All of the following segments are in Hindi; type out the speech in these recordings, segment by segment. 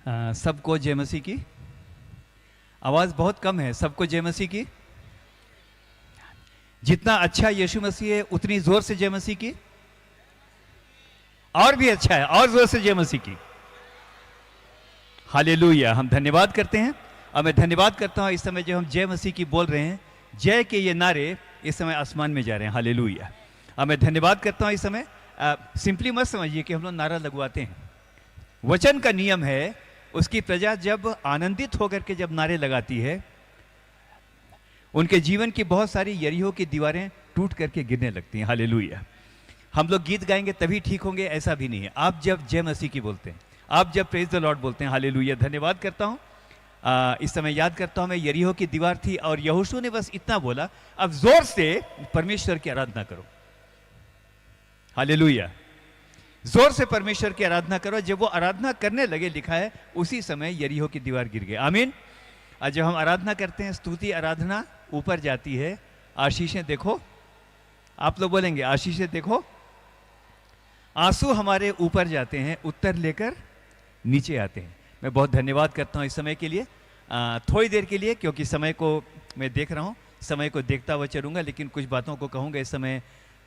सबको जय मसीह की। आवाज़ बहुत कम है। सबको जय मसीह की। जितना अच्छा यीशु मसीह है उतनी जोर से जय मसीह की। और भी अच्छा है, और जोर से जय मसीह की। हालेलुया। हम धन्यवाद करते हैं और मैं धन्यवाद करता हूं इस समय जो हम जय मसीह की बोल रहे हैं, जय के ये नारे इस समय आसमान में जा रहे हैं। हालेलुया। और मैं धन्यवाद करता हूं इस समय। सिंपली मत समझिए कि हम लोग नारा लगवाते हैं। वचन का नियम है, उसकी प्रजा जब आनंदित होकर के जब नारे लगाती है, उनके जीवन की बहुत सारी यरीहो की दीवारें टूट करके गिरने लगती हैं। हालेलुया। हम लोग गीत गाएंगे तभी ठीक होंगे, ऐसा भी नहीं है। आप जब जय मसीह की बोलते हैं, आप जब प्रेज द लॉर्ड बोलते हैं, हालेलुया। धन्यवाद करता हूं। इस समय याद करता हूं मैं, यरीहो की दीवार थी और यहोशू ने बस इतना बोला, अब जोर से परमेश्वर की आराधना करो। हालेलुया। जोर से परमेश्वर की आराधना करो। जब वो आराधना करने लगे, लिखा है उसी समय यरीहो की दीवार गिर गई। आमीन। आज जब हम आराधना करते हैं, स्तुति आराधना ऊपर जाती है, आशीषें देखो। आप लोग बोलेंगे आशीषें देखो। आंसू हमारे ऊपर जाते हैं, उत्तर लेकर नीचे आते हैं। मैं बहुत धन्यवाद करता हूं इस समय के लिए, थोड़ी देर के लिए, क्योंकि समय को मैं देख रहा हूं, समय को देखता हुआ चलूंगा, लेकिन कुछ बातों को कहूंगा इस समय।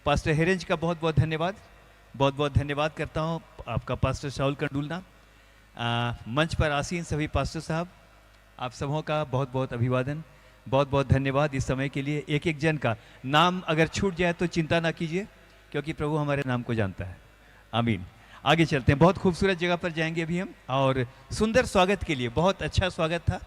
पास्टर हेरेंज का बहुत बहुत धन्यवाद, बहुत बहुत धन्यवाद करता हूं। आपका पास्टर शाहुल कंडूलना, मंच पर आसीन सभी पास्टर साहब, आप सबों का बहुत बहुत अभिवादन, बहुत बहुत धन्यवाद इस समय के लिए। एक एक जन का नाम अगर छूट जाए तो चिंता ना कीजिए, क्योंकि प्रभु हमारे नाम को जानता है। आमीन। आगे चलते हैं। बहुत खूबसूरत जगह पर जाएंगे अभी हम, और सुंदर स्वागत के लिए, बहुत अच्छा स्वागत था।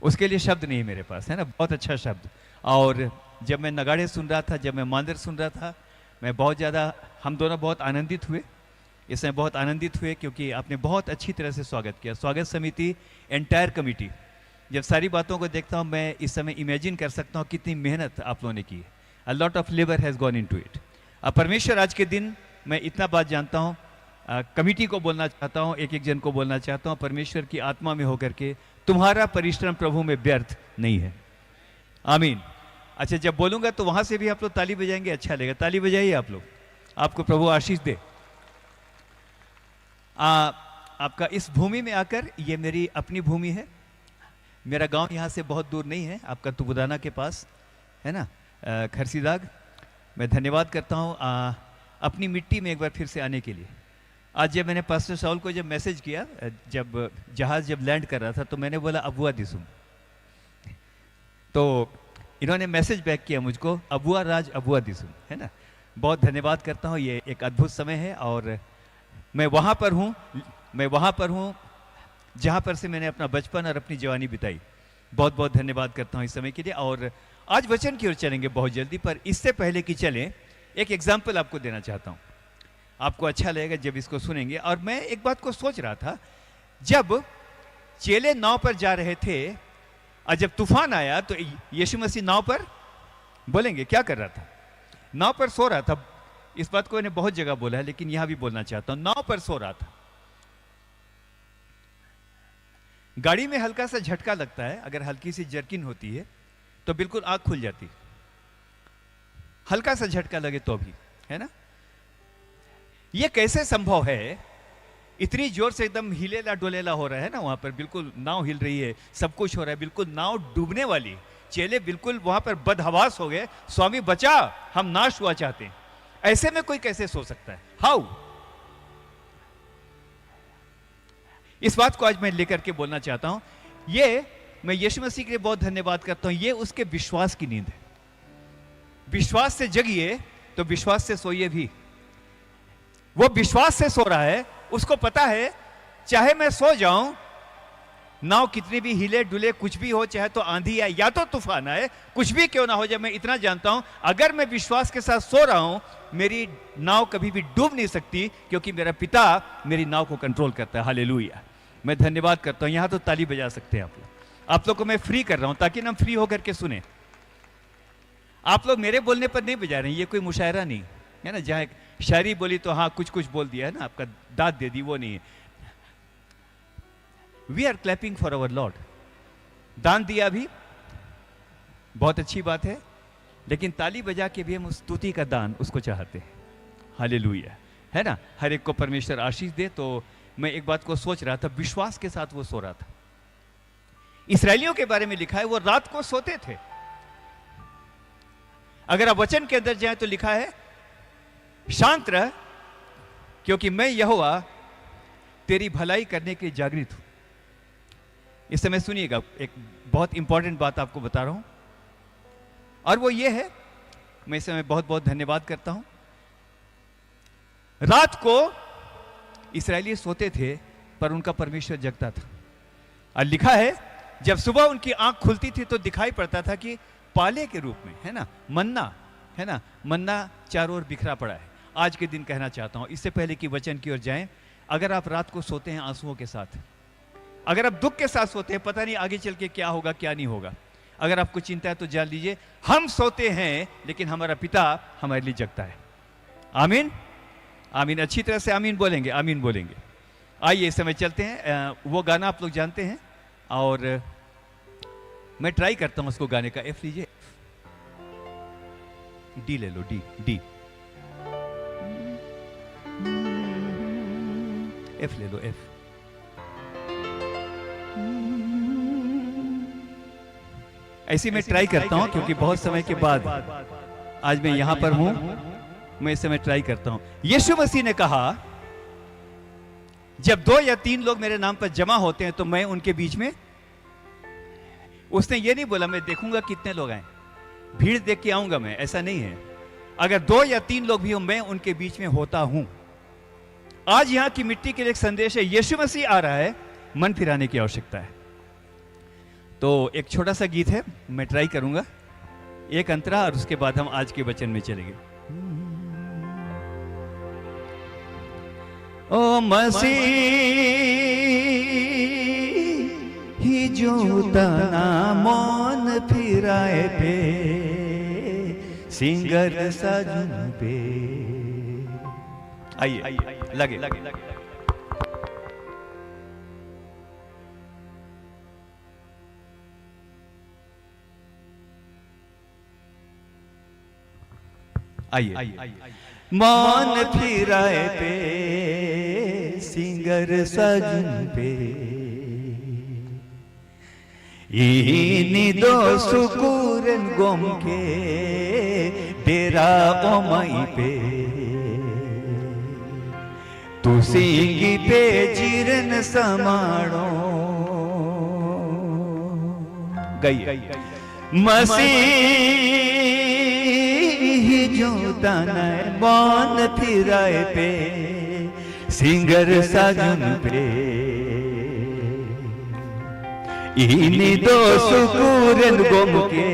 उसके लिए शब्द नहीं मेरे पास, है ना, बहुत अच्छा शब्द। और जब मैं नगाड़े सुन रहा था, जब मैं मांदर सुन रहा था, मैं बहुत ज़्यादा, हम दोनों बहुत आनंदित हुए, इसमें बहुत आनंदित हुए, क्योंकि आपने बहुत अच्छी तरह से स्वागत किया। स्वागत समिति, एंटायर कमिटी, जब सारी बातों को देखता हूँ मैं इस समय इमेजिन कर सकता हूँ कितनी मेहनत आप लोगों ने की है। A lot of labour has gone into it. परमेश्वर आज के दिन, मैं इतना बात जानता हूँ, कमिटी को बोलना चाहता हूँ, एक एक जन को बोलना चाहता हूँ, परमेश्वर की आत्मा में होकर के तुम्हारा परिश्रम प्रभु में व्यर्थ नहीं है। आमीन। अच्छा, जब बोलूँगा तो वहाँ से भी आप लोग ताली बजाएंगे, अच्छा लगेगा। ताली बजाइए आप लोग, आपको प्रभु आशीष दे। आपका इस भूमि में आकर, ये मेरी अपनी भूमि है। मेरा गांव यहाँ से बहुत दूर नहीं है, आपका तुबुदाना के पास है ना, खरसीदाग। मैं धन्यवाद करता हूँ अपनी मिट्टी में एक बार फिर से आने के लिए। आज जब मैंने पास्टर शाहुल को जब मैसेज किया, जब जहाज़ जब लैंड कर रहा था, तो मैंने बोला अबुआ दिसुम, तो इन्होंने मैसेज बैक किया मुझको, अबुआ राज अबुआ दिसुम, है ना। बहुत धन्यवाद करता हूँ। ये एक अद्भुत समय है, और मैं वहाँ पर हूँ जहाँ पर से मैंने अपना बचपन और अपनी जवानी बिताई। बहुत बहुत धन्यवाद करता हूँ इस समय के लिए। और आज वचन की ओर चलेंगे बहुत जल्दी, पर इससे पहले कि चलें, एक एग्जाम्पल आपको देना चाहता हूँ। आपको अच्छा लगेगा जब इसको सुनेंगे। और मैं एक बात को सोच रहा था, जब चेले नाव पर जा रहे थे और जब तूफान आया, तो यीशु मसीह नाव पर, बोलेंगे क्या कर रहा था? नाव पर सो रहा था। इस बात को मैंने बहुत जगह बोला है, लेकिन यहां भी बोलना चाहता हूं, नाव पर सो रहा था। गाड़ी में हल्का सा झटका लगता है, अगर हल्की सी जर्किन होती है तो बिल्कुल आंख खुल जाती, हल्का सा झटका लगे तो भी, है ना। यह कैसे संभव है? इतनी जोर से एकदम हिलेला डोलेला हो रहा है ना वहां पर, बिल्कुल नाव हिल रही है, सब कुछ हो रहा है, बिल्कुल नाव डूबने वाली। चेले बिल्कुल वहां पर बदहवास हो गए, स्वामी बचा, हम नाश हुआ चाहते हैं। ऐसे में कोई कैसे सो सकता है? हाउ? इस बात को आज मैं लेकर के बोलना चाहता हूं। ये मैं यीशु मसीह के लिए बहुत धन्यवाद करता हूं। ये उसके विश्वास की नींद है। विश्वास से जगिए तो विश्वास से सोइए भी। वो विश्वास से सो रहा है, उसको पता है चाहे मैं सो जाऊं, नाव कितनी भी हिले डुले, कुछ भी हो, चाहे तो आंधी आए या तो तूफान आए, कुछ भी क्यों ना हो जाए, मैं इतना जानता हूं, अगर मैं विश्वास के साथ सो रहा हूं, मेरी नाव कभी भी डूब नहीं सकती, क्योंकि मेरा पिता मेरी नाव को कंट्रोल करता है। हालेलुया। मैं धन्यवाद करता हूं। यहां तो ताली बजा सकते हैं आप लोग। आप लोग को मैं फ्री कर रहा हूं ताकि ना हम फ्री होकर के सुने। आप लोग मेरे बोलने पर नहीं बजा रहे हैं, ये कोई मुशायरा नहीं है ना, जहां शायरी बोली तो हाँ कुछ कुछ बोल दिया है ना, आपका दाद दे दी, वो नहीं है। We are clapping for our Lord. दान दिया भी बहुत अच्छी बात है, लेकिन ताली बजा के भी हम उस स्तुति का दान उसको चाहते हैं। हालेलुया। है ना, हर एक को परमेश्वर आशीष दे। तो मैं एक बात को सोच रहा था, विश्वास के साथ वो सो रहा था। इस्राएलियों के बारे में लिखा है वो रात को सोते थे। अगर आप वचन के अंदर जाएं तो लिखा है शांत रह क्योंकि मैं यहोवा तेरी भलाई करने के जागृत हूं। इस समय सुनिएगा, एक बहुत इंपॉर्टेंट बात आपको बता रहा हूं, और वो ये है, मैं इस समय बहुत बहुत धन्यवाद करता हूं। रात को इस्राएली सोते थे पर उनका परमेश्वर जगता था। और लिखा है जब सुबह उनकी आंख खुलती थी तो दिखाई पड़ता था कि पाले के रूप में, है ना, मन्ना, है ना, मन्ना चारों ओर बिखरा पड़ा है। आज के दिन कहना चाहता हूं, इससे पहले कि वचन की ओर जाएं, अगर आप रात को सोते हैं आंसुओं के साथ, अगर आप दुख के साथ सोते हैं, पता नहीं आगे चल के क्या होगा क्या नहीं होगा, अगर आपको चिंता है तो जान लीजिए हम सोते हैं लेकिन हमारा पिता हमारे लिए जगता है। आमीन, आमीन, अच्छी तरह से आमीन बोलेंगे, आमीन बोलेंगे। आइए इस समय चलते हैं। वो गाना आप लोग जानते हैं और मैं ट्राई करता हूं उसको गाने का। एफ लीजिए, डी ले लो, डी डी, एफ ले लो, एफ। ऐसी मैं ट्राई करता हूं क्योंकि बहुत समय के बाद आज मैं यहां पर हूं, मैं इस समय ट्राई करता हूं। यीशु मसीह ने कहा जब 2 या 3 लोग मेरे नाम पर जमा होते हैं तो मैं उनके बीच में। उसने ये नहीं बोला मैं देखूंगा कितने लोग आए, भीड़ देख के आऊंगा मैं, ऐसा नहीं है। अगर 2 या 3 लोग भी हो मैं उनके बीच में होता हूं। आज यहां की मिट्टी के लिए एक संदेश है, यीशु मसीह आ रहा है, मन फिराने की आवश्यकता है। तो एक छोटा सा गीत है, मैं ट्राई करूंगा, एक अंतरा, और उसके बाद हम आज के वचन में चलेंगे। ओ मसीह ही जो तना मन फिराए पे सिंगर सजन पे। आइए लगे, आइए। मन फिराए पे सिंगर सजन पे इनी दो सुकूरन गोम के तेरा ओमई पे तू सिंगी पे जिरन समाड़ो गई मसीह जो तना मन फिराए पे सिंगर सजन पे इनी दो सुकूरन गोम के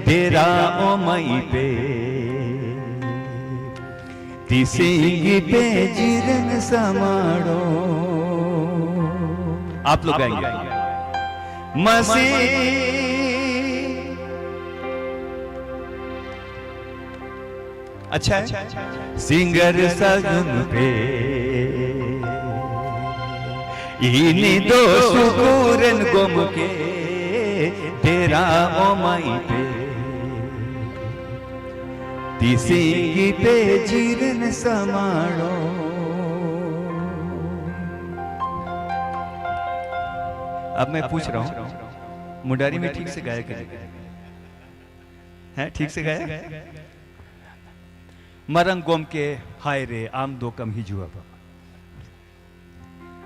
डेरा ओमई पे तिसिंगी पे जिरन समाड़ो। आप लोग गाएंगे मसीह अच्छा है। सिंगर सजन पे इनी दो सुकूरन गुम के तेरा ओमई पे तिसिंगी पे जिरन समाड़ो। अब मैं पूछ रहा हूं, मुंडारी में ठीक से गाया करेगा? है ठीक से गाया? मरंग गोम के हाय रे आम दो कम ही जुआ बाबा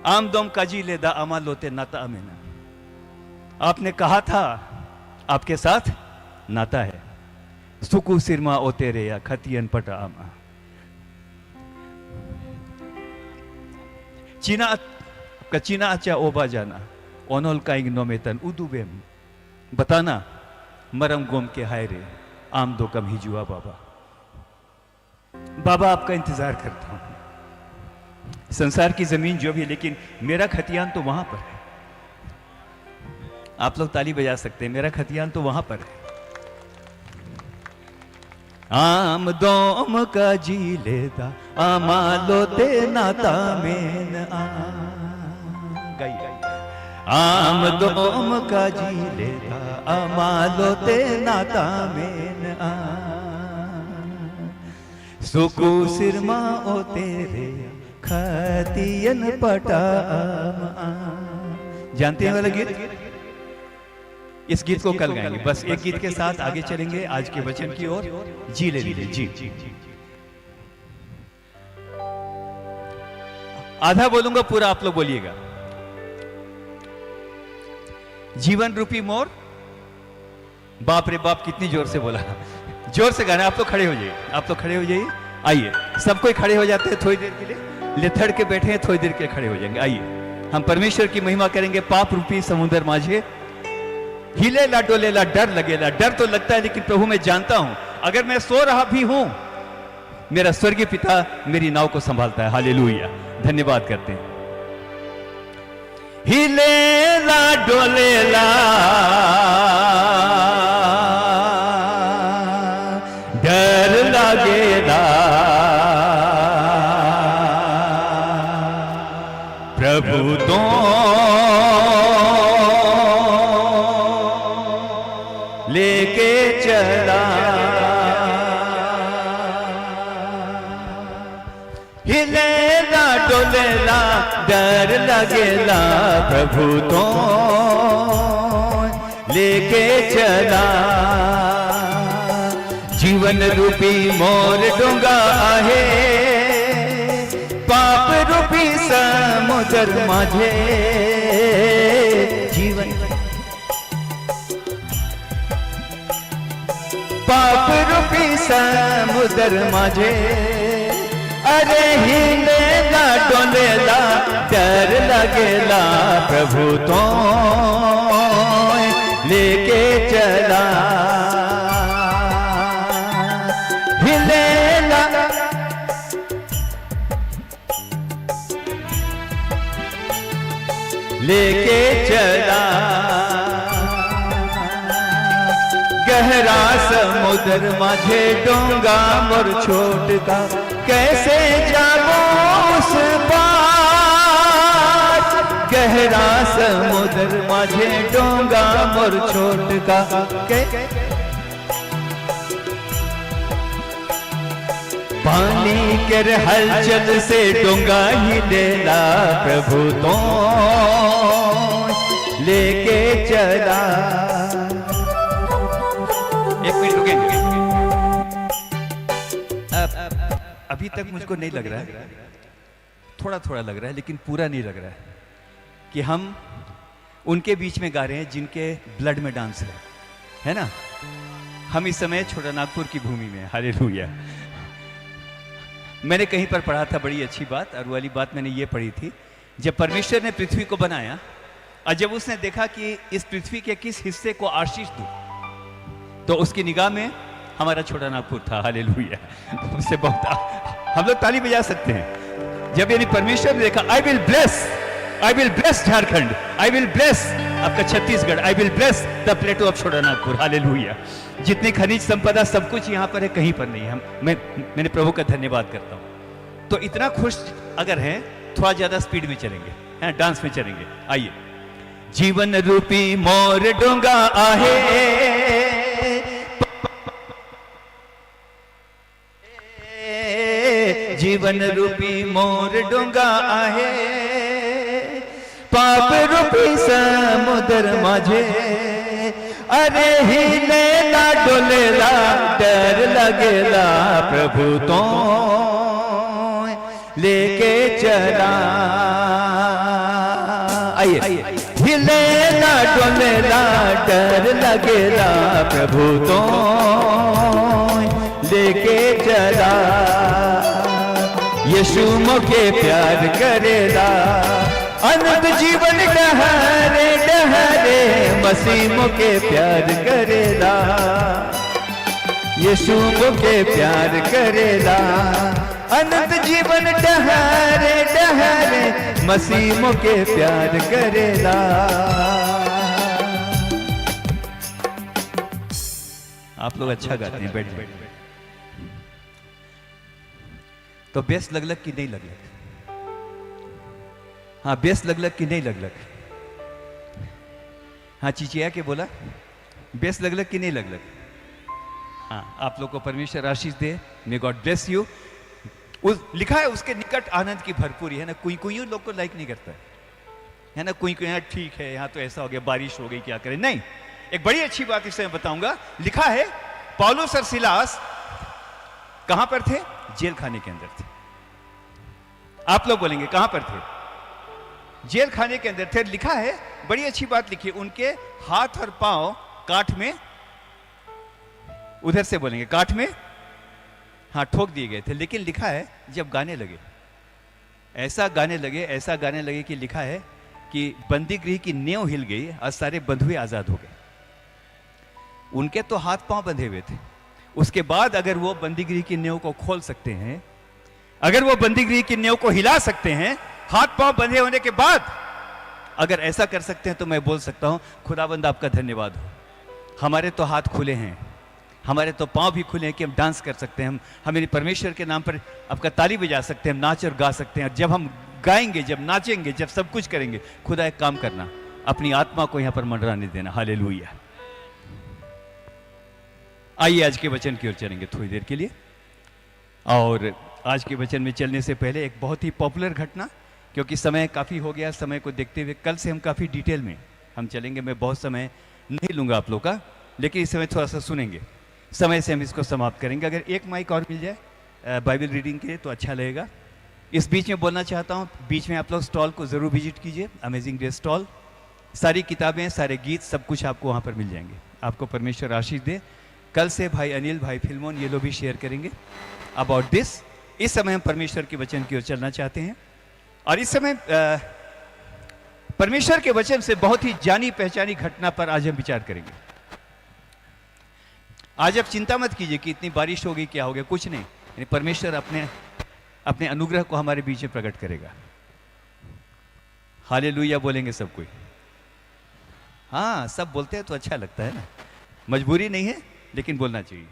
आम दोम काजी ले दा अमा लोते नाता अमेना। आपने कहा था आपके साथ नाता है। सुकु सिरमा ओ तेरे या खतियन पटा आमा चीना कचीना अच्छा ओबा जाना ओनोल काइंग नोमेतन उदुबेम बताना मरम गोम के हाय रे आम दो कम ही जुआ बाबा। बाबा आपका इंतजार करता हूं, संसार की जमीन जो भी, लेकिन मेरा खतियान तो वहां पर है। आप लोग ताली बजा सकते हैं, मेरा खतियान तो वहां पर है। आम दोम का जी लेदा आमा लोते नाता मेन आ गई। आम दोम का जी लेदा आमा लोते नाता मेन आ सुकु सिरमा ओ तेरे खतियन पटा। जानते हैं वाला गीत? इस गीत को कल गाएंगे। बस एक गीत के साथ आगे चलेंगे आज के वचन की ओर। जी ले लीजिए। जी आधा बोलूंगा, पूरा आप लोग बोलिएगा। जीवन रूपी मोर। बाप रे बाप, कितनी जोर से बोला। जोर से गाना। आप लोग खड़े हो जाइए, आप लोग खड़े हो जाइए। आइए, सब कोई खड़े हो जाते हैं थोड़ी देर के लिए। लेथड़ के बैठे हैं, थोड़ी देर के लिए खड़े हो जाएंगे। आइए, हम परमेश्वर की महिमा करेंगे। पाप रूपी समुद्र माझे हिलेला डोलेला डर लगेला। डर तो लगता है, लेकिन प्रभु मैं जानता हूं, अगर मैं सो रहा भी हूं, मेरा स्वर्गीय पिता मेरी नाव को संभालता है। हालेलुया, धन्यवाद करते हैं। हिलेला डोलेला डर लगेला, प्रभु तो लेके चला। हिलेला डोलेला डर लगेला, प्रभु तो लेके चला। जीवन रूपी मोर डोंगा आहे, पाप रूपी समुद्र माझे। जीवन पाप रूपी समुद्र माझे। अरे हिलेला डोलेला डर लगेला, प्रभु तो लेके चला। हिलेला लेके चला। गहरा समुद्र माझे डोंगा मोर छोट का, कैसे जाबो उस पार। गहरा समुद्र माझे डोंगा मोर छोट का, पानी के हलचल से डोंगा हिलेला, प्रभु तो लेके चला। एक मिनट रुकेंगे। अभी तक मुझको नहीं लग रहा है, थोड़ा थोड़ा लग रहा है, लेकिन पूरा नहीं लग रहा है कि हम उनके बीच में गा रहे हैं जिनके ब्लड में डांस है ना। हम इस समय छोटा नागपुर की भूमि में। हालेलुया। मैंने कहीं पर पढ़ा था बड़ी अच्छी बात, और वाली बात मैंने ये पढ़ी थी, जब परमेश्वर ने पृथ्वी को बनाया और जब उसने देखा कि इस पृथ्वी के किस हिस्से को आशीष दूं, तो उसकी निगाह में हमारा छोटा नागपुर था। हालेलुया। उससे बहुत हम लोग ताली बजा सकते हैं। जब यानी परमेश्वर ने देखा, I will bless Jharkhand, I will bless आपका Chhattisgarh, I will bless the plateau of Chota Nagpur. Hallelujah. जितनी खनिज संपदा सब कुछ यहाँ पर है, कहीं पर नहीं। मैंने प्रभु का धन्यवाद करता हूँ। तो इतना खुश अगर हैं, थोड़ा ज्यादा स्पीड में चलेंगे, हैं, डांस में चलेंगे। आइए। जीवन रूपी मोर डोंगा आहे, जीवन रूपी मोर डोंगा आहे, पाप रूपी समुद्र माझे। अरे हिलेला डोलेला डर लगेला, प्रभु तो लेके चला। आइए। हिलेला डोलेला डर लगेला, प्रभु तो लेके चला। यीशु मोके प्यार करेला, अनंत जीवन डहरे डहरे, मसीह मोके प्यार करेला। यीशु मोके प्यार करेला, अनंत जीवन डहरे डहरे, मसीह मोके प्यार करेला। आप लोग अच्छा गाते हैं, बैठ बैठ। तो बेस लगलग कि नहीं लगलग? हाँ, बेस लगलग कि नहीं लगलग? हाँ, चिचिया के बोला बेस लगलग कि नहीं लगलग? हाँ, आप लोग को परमेश्वर आशीष दे। May God bless you. लिखा है उसके निकट आनंद की भरपूरी है ना। कोई लोग को लाइक नहीं करता है ना। कोई ठीक है, यहाँ तो ऐसा हो गया, बारिश हो गई, क्या करें। नहीं, एक बड़ी अच्छी बात इससे मैं बताऊंगा। लिखा है पौलुस और सिलास कहां पर थे? जेल खाने के अंदर थे। आप लोग बोलेंगे कहां पर थे? जेल खाने के अंदर थे। लिखा है, बड़ी अच्छी बात लिखी, उनके हाथ और पांव काठ में, उधर से बोलेंगे काठ में, हाँ, ठोक दिए गए थे। लेकिन लिखा है जब गाने लगे, ऐसा गाने लगे कि लिखा है कि बंदी गृह की नेव हिल गई और सारे बंधुए आजाद हो गए। उनके तो हाथ पांव बंधे हुए थे। उसके बाद अगर वो बंदी गृह की नेव को खोल सकते हैं, अगर वो बंदी गृह की नेव को हिला सकते हैं, हाथ पांव बंधे होने के बाद अगर ऐसा कर सकते हैं, तो मैं बोल सकता हूं खुदाबंद आपका धन्यवाद हो। हमारे तो हाथ खुले हैं, हमारे तो पांव भी खुले हैं कि हम डांस कर सकते हैं, हम परमेश्वर के नाम पर आपका ताली बजा सकते हैं, हम नाच और गा सकते हैं। और जब हम गाएंगे, जब नाचेंगे, जब सब कुछ करेंगे, खुदा एक काम करना, अपनी आत्मा को यहां पर मंडराने देना। हालेलुया। आइए आज के वचन की ओर चलेंगे थोड़ी देर के लिए। और आज के वचन में चलने से पहले एक बहुत ही पॉपुलर घटना, क्योंकि समय काफ़ी हो गया, समय को देखते हुए कल से हम काफ़ी डिटेल में हम चलेंगे। मैं बहुत समय नहीं लूँगा आप लोग का, लेकिन इस समय थोड़ा सा सुनेंगे, समय से हम इसको समाप्त करेंगे। अगर एक माइक और मिल जाए बाइबल रीडिंग के लिए तो अच्छा लगेगा। इस बीच में बोलना चाहता हूँ, बीच में आप लोग स्टॉल को ज़रूर विजिट कीजिए, अमेजिंग ग्रेस स्टॉल। सारी किताबें, सारे गीत, सब कुछ आपको वहाँ पर मिल जाएंगे। आपको परमेश्वर आशीष दे। कल से भाई अनिल, भाई फिल्मोन, ये लोग भी शेयर करेंगे अबाउट दिस। इस समय हम परमेश्वर के वचन की ओर चलना चाहते हैं। और इस समय परमेश्वर के वचन से बहुत ही जानी पहचानी घटना पर आज हम विचार करेंगे। आज आप चिंता मत कीजिए कि इतनी बारिश हो गई, क्या हो गया, कुछ नहीं। यानी परमेश्वर अपने अनुग्रह को हमारे बीच में प्रकट करेगा। हालेलुया बोलेंगे सब कोई? हाँ, सब बोलते हैं तो अच्छा लगता है ना। मजबूरी नहीं है, लेकिन बोलना चाहिए।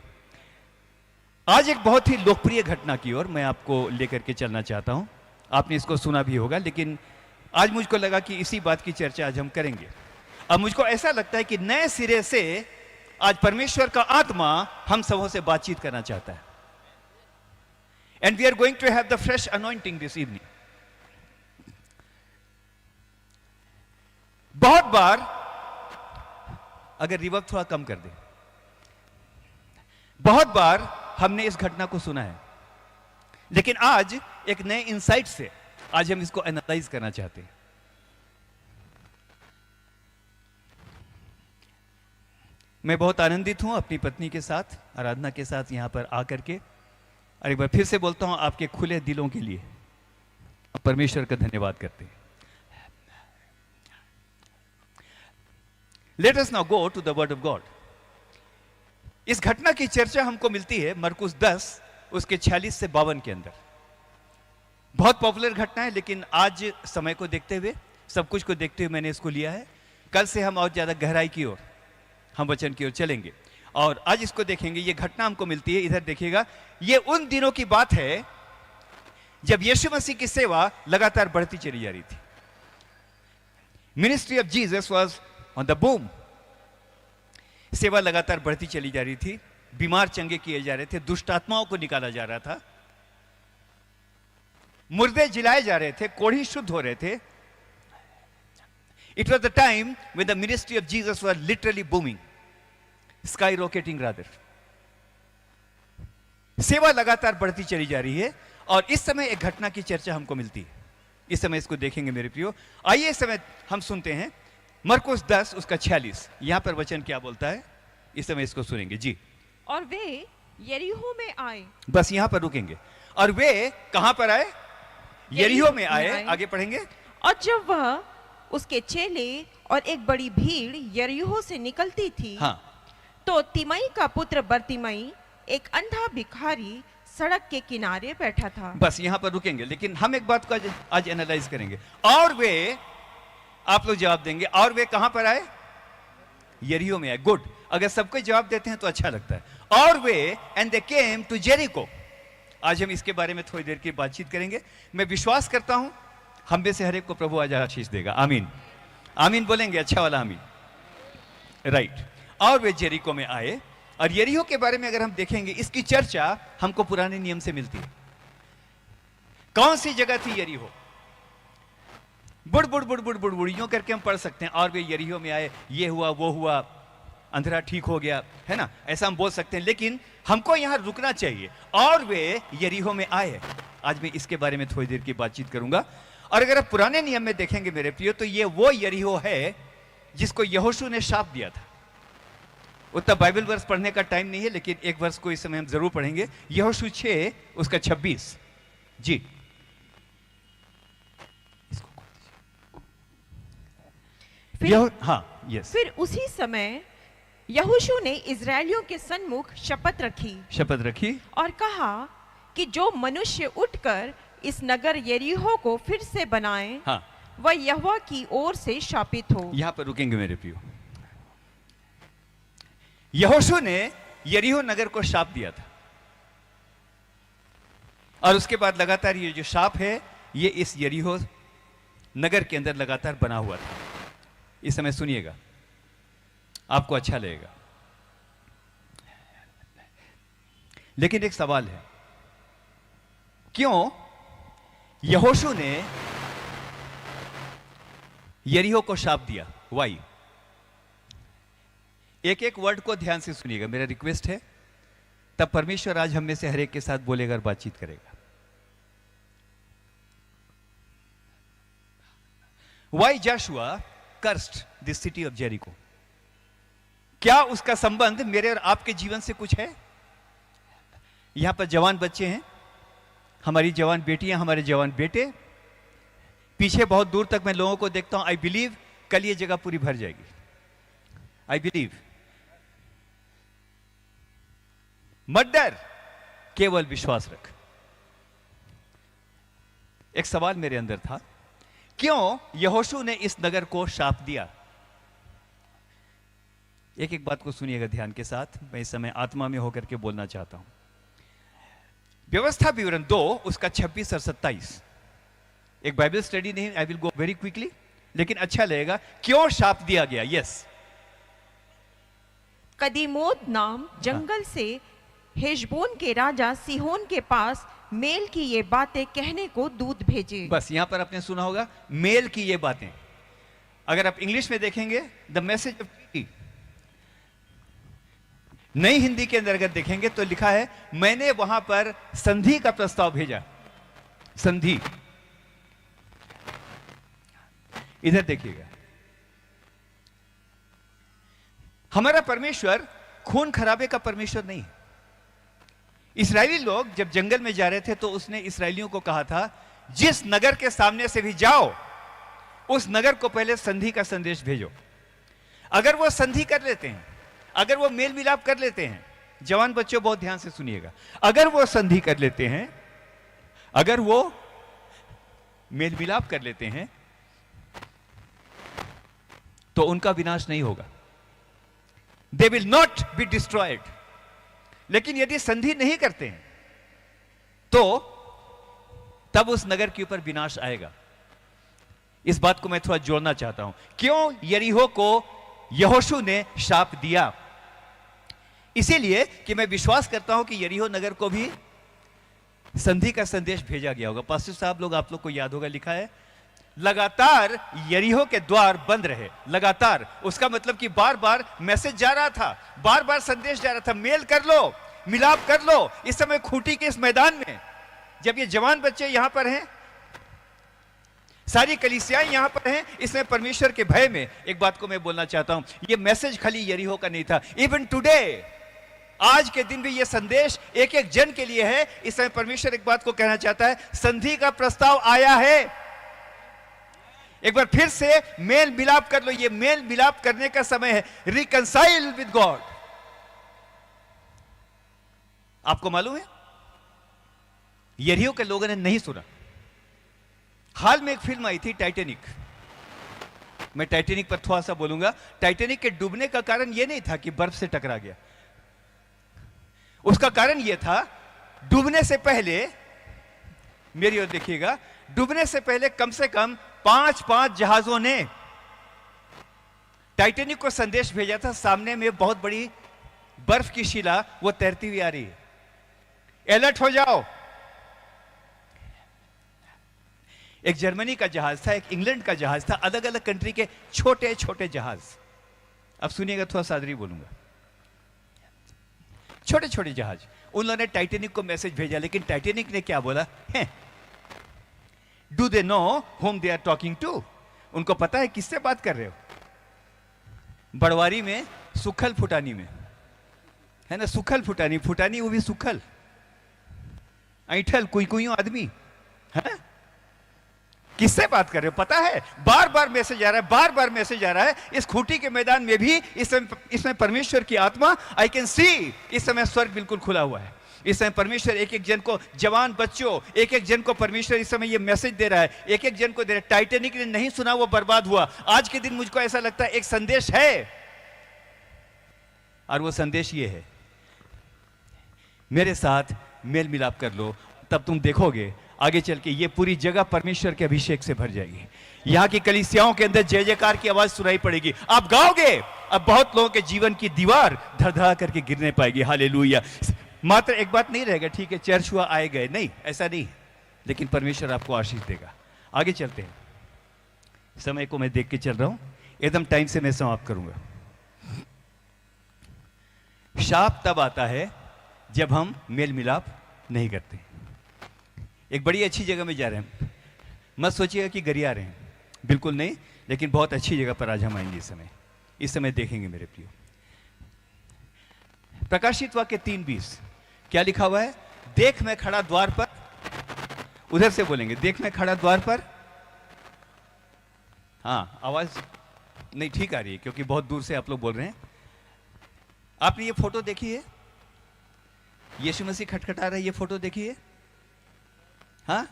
आज एक बहुत ही लोकप्रिय घटना की ओर मैं आपको लेकर के चलना चाहता हूं। आपने इसको सुना भी होगा, लेकिन आज मुझको लगा कि इसी बात की चर्चा आज हम करेंगे। अब मुझको ऐसा लगता है कि नए सिरे से आज परमेश्वर का आत्मा हम सबों से बातचीत करना चाहता है। And we are going to have the fresh anointing this evening. बहुत बार, अगर रिवर्ब थोड़ा कम कर दे, बहुत बार हमने इस घटना को सुना है, लेकिन आज एक नए इंसाइट से आज हम इसको एनालाइज करना चाहते हैं। मैं बहुत आनंदित हूं अपनी पत्नी के साथ, आराधना के साथ यहां पर आकर के। और एक बार फिर से बोलता हूं, आपके खुले दिलों के लिए परमेश्वर का धन्यवाद करते हैं। Let us now go to the word of God. इस घटना की चर्चा हमको मिलती है मरकुस 10 उसके 46 से 52 के अंदर। बहुत पॉपुलर घटना है, लेकिन आज समय को देखते हुए, सब कुछ को देखते हुए मैंने इसको लिया है। कल से हम और ज्यादा गहराई की ओर, हम वचन की ओर चलेंगे और आज इसको देखेंगे। ये घटना हमको मिलती है, इधर देखिएगा। ये उन दिनों की बात है जब यीशु मसीह की सेवा लगातार बढ़ती चली जा रही थी। Ministry of Jesus was on the boom. सेवा लगातार बढ़ती चली जा रही थी, बीमार चंगे किए जा रहे थे, दुष्ट आत्माओं को निकाला जा रहा था, मुर्दे जिलाए जा रहे थे, कोढ़ी शुद्ध हो रहे थे। It was the time when the ministry of Jesus was literally booming, sky rocketing rather. सेवा लगातार बढ़ती चली जा रही है और इस समय एक घटना की चर्चा हमको मिलती है। इस समय इसको देखेंगे मेरे प्रियो। आइए इस समय हम सुनते हैं मरकुस 10 उसका 46। यहां पर वचन क्या बोलता है, इस समय इसको सुनेंगे जी। और वे यरीहो में आए। बस यहां पर रुकेंगे। और वे कहां पर आए? यरीहो में आए। आगे पढ़ेंगे। और जब वह, उसके चेले और एक बड़ी भीड़ यरीहो से निकलती थी, हाँ, तो तिमई का पुत्र बरतिमई, एक अंधा भिखारी, सड़क के किनारे बैठा था। बस यहां पर रुकेंगे, लेकिन हम एक बात को आज एनालाइज करेंगे। और वे, आप लोग जवाब देंगे, और वे कहां पर आए? यरीहो में आए। गुड। अगर सबको जवाब देते हैं तो अच्छा लगता है। और वे, and they came to Jericho. आज हम इसके बारे में थोड़ी देर की बातचीत करेंगे। मैं विश्वास करता हूं हम में से हर एक को प्रभु आज आशीष देगा। आमीन। आमीन बोलेंगे, अच्छा वाला आमीन। राइट। और वे जेरिको में आए और यरीहो के बारे में अगर हम देखेंगे, इसकी चर्चा हमको पुराने नियम से मिलती है। कौन सी जगह थी यरीहो? बुड़ बुड़ बुड़ बुड़ बुड़ बुड़ यूं करके हम पढ़ सकते हैं, और वे यरीहो में आए, ये हुआ वो हुआ, अंधेरा ठीक हो गया, है ना, ऐसा हम बोल सकते हैं। लेकिन हमको यहां रुकना चाहिए, और वे यरीहो में आए। आज मैं इसके बारे में थोड़ी देर की बातचीत करूंगा। और अगर आप पुराने नियम में देखेंगे मेरे प्रियो, तो ये वो यरीहो है जिसको यहोशू ने शाप दिया था। उतना बाइबल वर्स पढ़ने का टाइम नहीं है, लेकिन एक वर्स को इस समय हम जरूर पढ़ेंगे। यहोशू 6 उसका 26 जी। हाँ, यस। फिर उसी समय यहोशू ने इजरायलियों के सन्मुख शपथ रखी और कहा कि जो मनुष्य उठकर इस नगर यरीहो को फिर से बनाए, हाँ, वह यहोवा की ओर से शापित हो। यहां पर रुकेंगे मेरे प्रियो। यहोशू ने यरीहो नगर को शाप दिया था, और उसके बाद लगातार ये जो शाप है, ये इस यरीहो नगर के अंदर लगातार बना हुआ था। इस समय सुनिएगा, आपको अच्छा लगेगा। लेकिन एक सवाल है, क्यों यहोशू ने यरीहो को शाप दिया? वाई? एक एक वर्ड को ध्यान से सुनिएगा, मेरा रिक्वेस्ट है, तब परमेश्वर आज हम में से हर एक के साथ बोलेगा और बातचीत करेगा। Why Joshua cursed the city of Jericho? क्या उसका संबंध मेरे और आपके जीवन से कुछ है? यहां पर जवान बच्चे हैं, हमारी जवान बेटियां, हमारे जवान बेटे, पीछे बहुत दूर तक मैं लोगों को देखता हूं। आई बिलीव कल ये जगह पूरी भर जाएगी। I believe. मत डर, केवल विश्वास रख। एक सवाल मेरे अंदर था, क्यों यहोशू ने इस नगर को शाप दिया? एक एक बात को सुनिएगा ध्यान के साथ। मैं इस समय आत्मा में होकर के बोलना चाहता हूं। व्यवस्था विवरण 2 उसका 26 और 27। एक बाइबल स्टडी नहीं, I will go very quickly, लेकिन अच्छा लगेगा। क्यों शाप दिया गया? यस। कदीमोत नाम जंगल से हेशबोन के राजा सिहोन के पास मेल की ये बातें कहने को दूत भेजे। बस यहां पर आपने सुना होगा, मेल की ये बातें। अगर आप इंग्लिश में देखेंगे, द मैसेज ऑफ ट्रीटी, नई हिंदी के अंदर अगर देखेंगे तो लिखा है, मैंने वहां पर संधि का प्रस्ताव भेजा। संधि। इधर देखिएगा, हमारा परमेश्वर खून खराबे का परमेश्वर नहीं है। इस्राएली लोग जब जंगल में जा रहे थे तो उसने इस्राएलियों को कहा था, जिस नगर के सामने से भी जाओ, उस नगर को पहले संधि का संदेश भेजो। अगर वो संधि कर लेते हैं, अगर वो मेल मिलाप कर लेते हैं, जवान बच्चों बहुत ध्यान से सुनिएगा, अगर वो संधि कर लेते हैं, अगर वो मेल मिलाप कर लेते हैं, तो उनका विनाश नहीं होगा। They will not be destroyed. लेकिन यदि संधि नहीं करते हैं, तो तब उस नगर के ऊपर विनाश आएगा। इस बात को मैं थोड़ा जोड़ना चाहता हूं। क्यों यरीहो को यहोशू ने शाप दिया? इसीलिए कि मैं विश्वास करता हूं कि यरीहो नगर को भी संधि का संदेश भेजा गया होगा। पास्टर साहब लोग, आप लोग को याद होगा, लिखा है लगातार यरीहो के द्वार बंद रहे। लगातार, उसका मतलब कि बार बार मैसेज जा रहा था, बार बार संदेश जा रहा था, मेल कर लो, मिलाप कर लो। इस समय खूंटी के इस मैदान में जब ये जवान बच्चे यहां पर हैं, सारी कलीसियाएं यहां पर हैं, इसमें परमेश्वर के भय में एक बात को मैं बोलना चाहता हूं, ये मैसेज खाली यरीहो का नहीं था। इवन टुडे, आज के दिन भी ये संदेश एक एक जन के लिए है। इस समय परमेश्वर एक बात को कहना चाहता है, संधि का प्रस्ताव आया है। एक बार फिर से मेल मिलाप कर लो। ये मेल मिलाप करने का समय है। Reconcile with God. आपको मालूम है, यरीहो के लोगों ने नहीं सुना। हाल में एक फिल्म आई थी, टाइटैनिक। मैं टाइटैनिक पर थोड़ा सा बोलूंगा। टाइटैनिक के डूबने का कारण यह नहीं था कि बर्फ से टकरा गया। उसका कारण यह था, डूबने से पहले, मेरी ओर देखिएगा, डूबने से पहले कम से कम 5 जहाजों ने टाइटैनिक को संदेश भेजा था। सामने में बहुत बड़ी बर्फ की शिला वो तैरती हुई आ रही है। अलर्ट हो जाओ। एक जर्मनी का जहाज था, एक इंग्लैंड का जहाज था, अलग अलग कंट्री के छोटे छोटे जहाज। अब सुनिएगा, थोड़ा सादरी बोलूंगा। छोटे छोटे जहाज, उन्होंने टाइटेनिक को मैसेज भेजा, लेकिन टाइटेनिक ने क्या बोला है? Do they know whom they are talking to? उनको पता है किससे बात कर रहे हो? बड़वारी में सुखल फुटानी में है ना, सुखल फुटानी, फुटानी वो भी सुखल, ऐठल कुई कुई आदमी है। किससे बात कर रहे हो? पता है, बार बार मैसेज आ रहा है, बार बार मैसेज आ रहा है। इस खूंटी के मैदान में भी इसमें परमेश्वर की आत्मा, आई कैन सी, इस समय स्वर्ग बिल्कुल खुला हुआ है। इस समय परमेश्वर एक एक जन को, जवान बच्चों, एक एक जन को परमेश्वर इस समय ये मैसेज दे रहा है, एक एक जन को दे रहा है। टाइटेनिक ने नहीं सुना, वो बर्बाद हुआ। आज के दिन मुझको ऐसा लगता है एक संदेश है, और वो संदेश ये है, मेरे साथ मेल मिलाप कर लो, तब तुम देखोगे आगे चल के ये पूरी जगह परमेश्वर के अभिषेक से भर जाएगी। यहां की कलीसियाओं के अंदर जय जयकार की आवाज सुनाई पड़ेगी। आप गाओगे, अब बहुत लोगों के जीवन की दीवार धड़धड़ा करके गिरने पाएगी। हालेलुया। मात्र एक बात नहीं रहेगा, ठीक है चर्च हुआ आए गए, नहीं, ऐसा नहीं, लेकिन परमेश्वर आपको आशीष देगा। आगे चलते हैं। समय को मैं देख के चल रहा हूं, एकदम टाइम से मैं समाप्त करूंगा। शाप तब आता है जब हम मेल मिलाप नहीं करते। एक बड़ी अच्छी जगह में जा रहे हैं, मत सोचिएगा कि गरिया रहे हैं, बिल्कुल नहीं, लेकिन बहुत अच्छी जगह पर आज हम आएंगे। इस समय देखेंगे मेरे प्रियो। प्रकाशित वाक्य 3:20 क्या लिखा हुआ है? देख मैं खड़ा द्वार पर, उधर से बोलेंगे, देख मैं खड़ा द्वार पर। हाँ, आवाज नहीं ठीक आ रही है क्योंकि बहुत दूर से आप लोग बोल रहे हैं। आपने ये फोटो देखी है? यीशु मसीह खटखटा रहा है, ये फोटो देखी है? हाँ,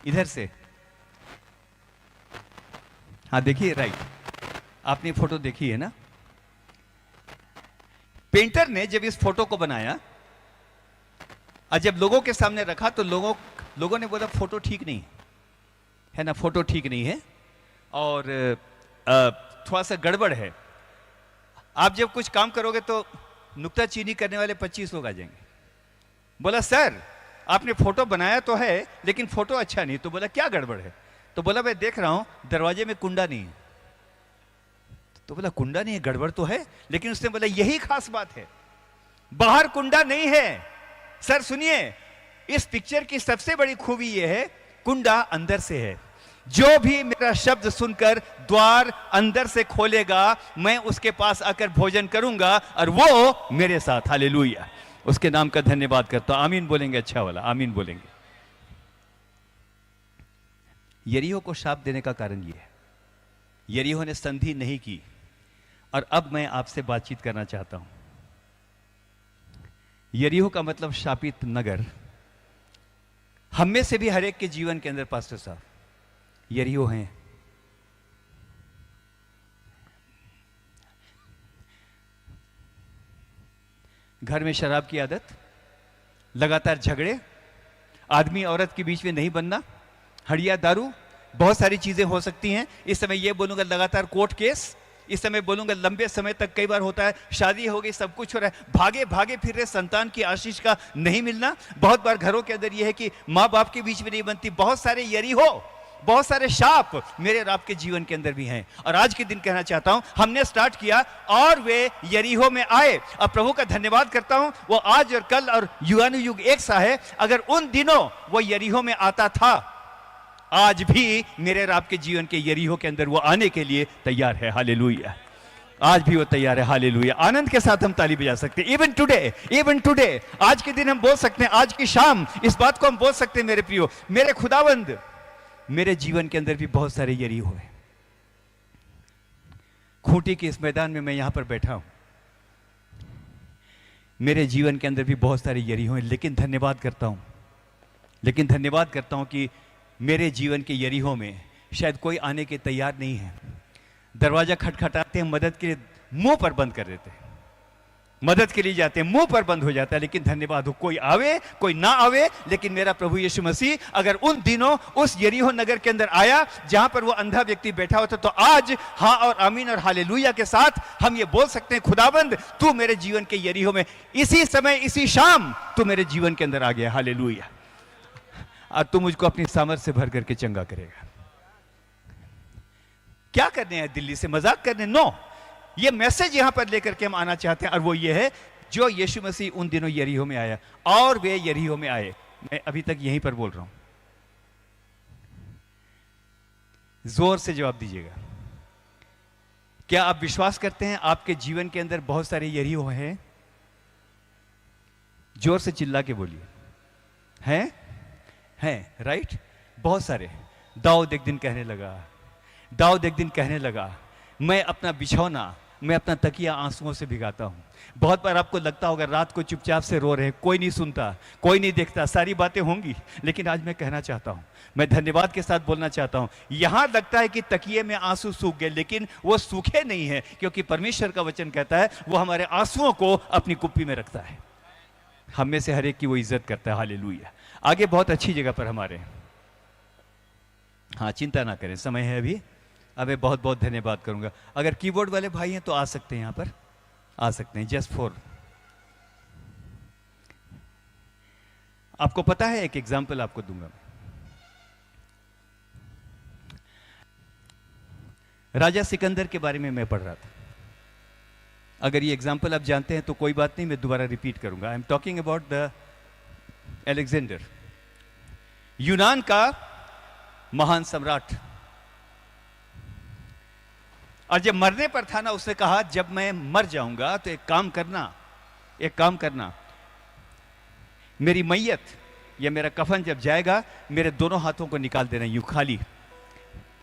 इधर से, हाँ देखिए, राइट, आपने फोटो देखी है ना? पेंटर ने जब इस फोटो को बनाया और जब लोगों के सामने रखा तो लोगों ने बोला फोटो ठीक नहीं है ना, फोटो ठीक नहीं है और थोड़ा सा गड़बड़ है। आप जब कुछ काम करोगे तो नुक्ताचीनी करने वाले 25 लोग आ जाएंगे। बोला सर आपने फोटो बनाया तो है लेकिन फोटो अच्छा नहीं। तो बोला क्या गड़बड़ है? तो बोला मैं देख रहा हूं दरवाजे में कुंडा नहीं है। तो बोला कुंडा नहीं है, गड़बड़ तो है, लेकिन उसने बोला यही खास बात है, बाहर कुंडा नहीं है। सर सुनिए, इस पिक्चर की सबसे बड़ी खूबी यह है, कुंडा अंदर से है। जो भी मेरा शब्द सुनकर द्वार अंदर से खोलेगा, मैं उसके पास आकर भोजन करूंगा और वो मेरे साथ। हालेलुया, उसके नाम का धन्यवाद करता हूं। आमीन बोलेंगे? अच्छा वाला आमीन बोलेंगे। यरीहो को शाप देने का कारण यह है, यरीहो ने संधि नहीं की। और अब मैं आपसे बातचीत करना चाहता हूं। यरीहो का मतलब शापित नगर। हम में से भी हर एक के जीवन के अंदर पास्टर साहब यरीहो हैं। घर में शराब की आदत, लगातार झगड़े, आदमी औरत के बीच में नहीं बनना, हड़िया दारू, बहुत सारी चीजें हो सकती हैं। इस समय ये बोलूंगा लगातार कोर्ट केस, इस समय बोलूंगा लंबे समय तक कई बार होता है, शादी हो गई, सब कुछ हो रहा है, भागे भागे फिर रहे, संतान की आशीष का नहीं मिलना। बहुत बार घरों के अंदर यह है कि माँ बाप के बीच में नहीं बनती। बहुत सारे यरीहो, बहुत सारे शाप मेरे और आपके जीवन के अंदर भी हैं। और आज के दिन कहना चाहता हूं, हमने स्टार्ट किया और वे यरीहो में आए। अब प्रभु का धन्यवाद करता हूं, वो आज और कल और युगानुयुग एक सा है। अगर उन दिनों वो यरीहो में आता था, आज भी मेरे और आपके जीवन के यरीहो के अंदर वो आने के लिए तैयार है। हालेलुया, आज भी वो तैयार है। हालेलुया, आनंद के साथ हम ताली बजा सकते हैं। इवन टुडे, आज के दिन हम बोल सकते हैं, आज की शाम इस बात को हम बोल सकते हैं, मेरे प्रियो, मेरे खुदावंद, मेरे जीवन के अंदर भी बहुत सारे यरीहो हैं। खूंटी के इस मैदान में मैं यहां पर बैठा हूं, मेरे जीवन के अंदर भी बहुत सारे यरीहो हैं। लेकिन धन्यवाद करता हूं कि मेरे जीवन के यरीहो में शायद कोई आने के तैयार नहीं है। दरवाजा खटखटाते हैं मदद के लिए, मुंह पर बंद कर देते हैं। मदद के लिए जाते हैं, मुंह पर बंद हो जाता है। लेकिन धन्यवाद हो, कोई आवे कोई ना आवे, लेकिन मेरा प्रभु यीशु मसीह अगर उन दिनों उस यरीहो नगर के अंदर आया जहां पर वो अंधा व्यक्ति बैठा होता, तो आज हाँ और आमीन और हालेलुया के साथ हम ये बोल सकते हैं, खुदाबंद तू मेरे जीवन के यरीहो में इसी समय इसी शाम तू मेरे जीवन के अंदर आ गया, हालेलुया। और तू मुझको अपनी सामर्थ से भर करके चंगा करेगा। क्या करने हैं दिल्ली से, मजाक करने? नो, ये मैसेज यहां पर लेकर के हम आना चाहते हैं, और वो ये है जो यीशु मसीह उन दिनों यरीहो में आया और वे यरीहो में आए। मैं अभी तक यहीं पर बोल रहा हूं, जोर से जवाब दीजिएगा। क्या आप विश्वास करते हैं आपके जीवन के अंदर बहुत सारे यरीहो हैं? जोर से चिल्ला के बोलिए। हैं, राइट? बहुत सारे। दाऊद एक दिन कहने लगा, मैं अपना बिछौना, मैं अपना तकिया आंसुओं से भिगाता हूं। बहुत बार आपको लगता होगा रात को चुपचाप से रो रहे हैं, कोई नहीं सुनता, कोई नहीं देखता, सारी बातें होंगी। लेकिन आज मैं कहना चाहता हूं, मैं धन्यवाद के साथ बोलना चाहता हूं, यहां लगता है कि तकिए में आंसू सूख गए, लेकिन वो सूखे नहीं है, क्योंकि परमेश्वर का वचन कहता है वो हमारे आंसुओं को अपनी कुप्पी में रखता है। हम में से हर एक की वो इज्जत करता है, हालेलुया। आगे बहुत अच्छी जगह पर हमारे, हाँ चिंता ना करें, समय है अभी। अब मैं बहुत बहुत धन्यवाद करूंगा। अगर कीबोर्ड वाले भाई हैं तो आ सकते हैं, यहां पर आ सकते हैं, जस्ट फॉर। आपको पता है, एक एग्जांपल आपको दूंगा मैं। राजा सिकंदर के बारे में मैं पढ़ रहा था। अगर ये एग्जांपल आप जानते हैं तो कोई बात नहीं, मैं दोबारा रिपीट करूंगा। I am talking about the Alexander, यूनान का महान सम्राट। और जब मरने पर था ना, उसने कहा जब मैं मर जाऊंगा तो एक काम करना, मेरी मैयत या मेरा कफन जब जाएगा, मेरे दोनों हाथों को निकाल देना यूं खाली,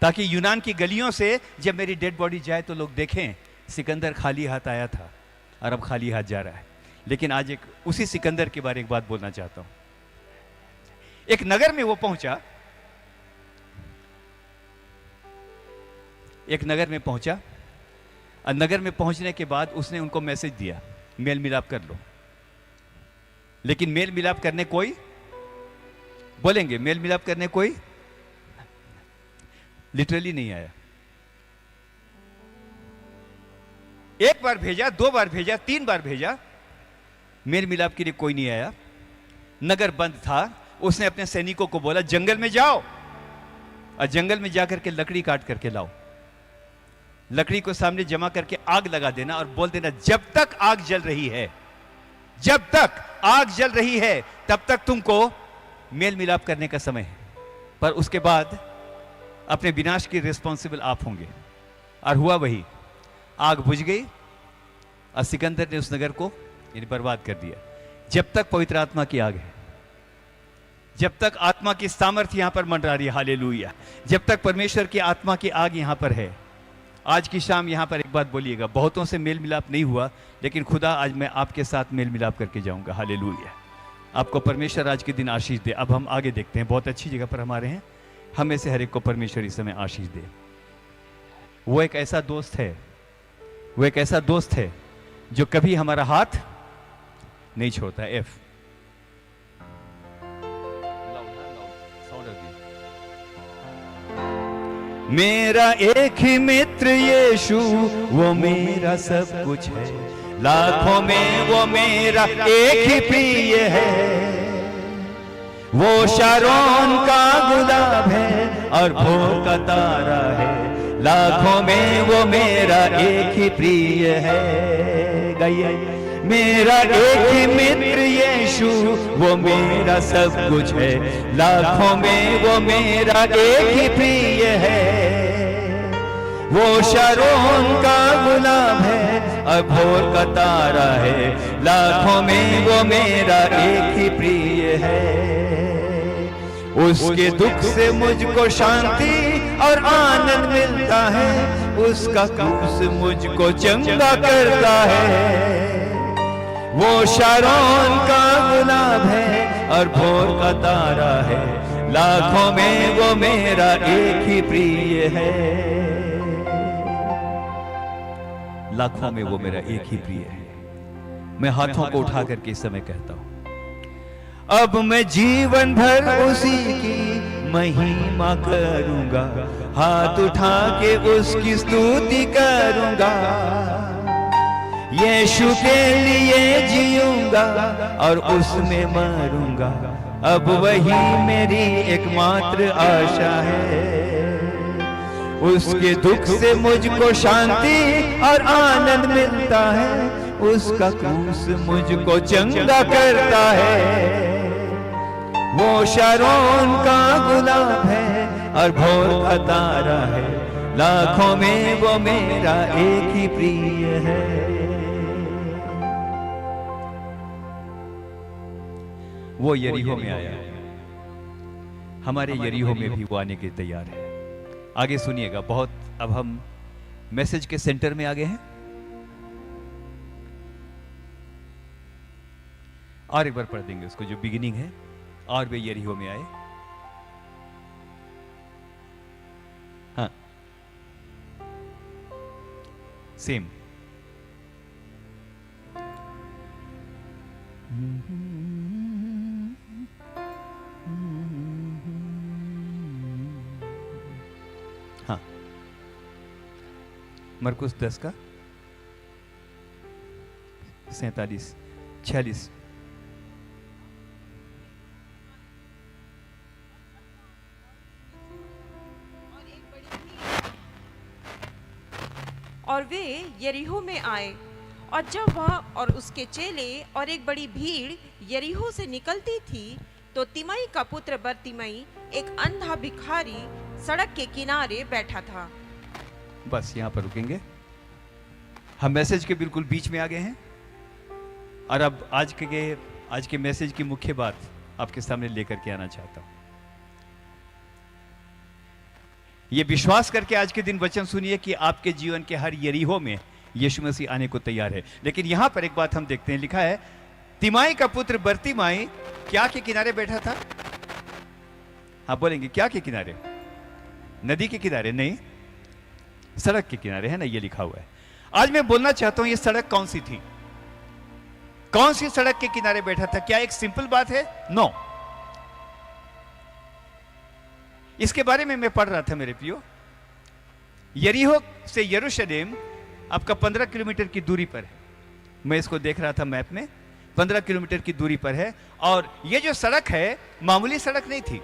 ताकि यूनान की गलियों से जब मेरी डेड बॉडी जाए तो लोग देखें सिकंदर खाली हाथ आया था और अब खाली हाथ जा रहा है। लेकिन आज एक उसी सिकंदर के बारे में एक बात बोलना चाहता हूं। एक नगर में वो पहुंचा, और नगर में पहुंचने के बाद उसने उनको मैसेज दिया, मेल मिलाप कर लो। लेकिन मेल मिलाप करने कोई, बोलेंगे मेल मिलाप करने कोई लिटरली नहीं आया। एक बार भेजा, 2 बार भेजा, 3 बार भेजा, मेल मिलाप के लिए कोई नहीं आया। नगर बंद था। उसने अपने सैनिकों को बोला जंगल में जाओ, और जंगल में जाकर के लकड़ी काट करके लाओ, लकड़ी को सामने जमा करके आग लगा देना और बोल देना जब तक आग जल रही है तब तक तुमको मेल मिलाप करने का समय है, पर उसके बाद अपने विनाश की रिस्पॉन्सिबल आप होंगे। और हुआ वही, आग बुझ गई और सिकंदर ने उस नगर को बर्बाद कर दिया। जब तक पवित्र आत्मा की आग है, जब तक आत्मा की सामर्थ्य यहां पर मंडरा रही है, हालेलुया, जब तक परमेश्वर की आत्मा की आग यहां पर है। आज की शाम यहां पर एक बात बोलिएगा, बहुतों से मेल मिलाप नहीं हुआ, लेकिन खुदा आज मैं आपके साथ मेल मिलाप करके जाऊंगा, हालेलुया। आपको परमेश्वर आज के दिन आशीष दे। अब हम आगे देखते हैं, बहुत अच्छी जगह पर हमारे हैं, हमें से हर एक को परमेश्वर इस समय आशीष दे। वो एक ऐसा दोस्त है जो कभी हमारा हाथ नहीं छोड़ता। एफ मेरा एक ही मित्र यीशु, वो मेरा सब कुछ है, लाखों में वो मेरा एक ही प्रिय है। वो शारोन का गुलाब है और भोर का तारा है, लाखों में वो मेरा एक ही प्रिय है। गाइए, मेरा एक ही मित्र यीशु, वो मेरा सब कुछ है, लाखों में वो मेरा एक ही प्रिय है। वो शारोन का गुलाब है और भोर का तारा है, लाखों में वो मेरा एक ही प्रिय है। उसके दुख से मुझको शांति और आनंद मिलता है, उसका क्रूस मुझको चंगा करता है। वो शारोन का गुलाब है और भोर का तारा है, लाखों में वो मेरा एक ही प्रिय है, लाखों में वो मेरा एक ही प्रिय है। मैं हाथों को उठा करके इस समय कहता हूं, अब मैं जीवन भर उसी की महिमा करूंगा, हाथ उठा के उसकी स्तुति करूंगा, यीशु के लिए जीऊंगा और उसमें मरूंगा, अब वही मेरी एकमात्र आशा है। उसके दुख से मुझको शांति और आनंद मिलता है, उसका क्रूस मुझको चंगा करता है। वो शारोन का गुलाब है और भोर का तारा है, लाखों में वो मेरा एक ही प्रिय है। वो यरीहो में आया, हमारे यरीहो में भी वो आने के तैयार है। आगे सुनिएगा, बहुत अब हम मैसेज के सेंटर में आ गए हैं। और एक बार पढ़ देंगे उसको, जो बिगिनिंग है, और वे यरीहो में आए। हाँ, सेम। हाँ, मरकुस 10 का 47 46। और वे यरीहो में आए, और जब वह और उसके चेले और एक बड़ी भीड़ यरीहो से निकलती थी, तो तिमाई का पुत्र बरतिमाई, एक अंधा भिखारी, सड़क के किनारे बैठा था। बस यहाँ पर रुकेंगे, हम मैसेज के बिल्कुल बीच में आ गए हैं। और अब आज के मैसेज की मुख्य बात आपके सामने लेकर के आना चाहता हूं। ये विश्वास करके आज के दिन वचन सुनिए कि आपके जीवन के हर यरीहो में यीशु मसीह आने को तैयार है। लेकिन यहां पर एक बात हम देखते हैं, लिखा है तिमाई का पुत्र बरतिमाई क्या के किनारे बैठा था। आप बोलेंगे क्या के किनारे? नदी के किनारे नहीं, सड़क के किनारे, है ना, ये लिखा हुआ है। आज मैं बोलना चाहता हूं ये सड़क कौन सी थी, कौन सी सड़क के किनारे बैठा था? क्या एक सिंपल बात है? नो। इसके बारे में मैं पढ़ रहा था मेरे प्रियो। यरीहो से यरूशलेम आपका 15 किलोमीटर की दूरी पर है। मैं इसको देख रहा था मैप में, 15 किलोमीटर की दूरी पर है। और ये जो सड़क है मामूली सड़क नहीं थी,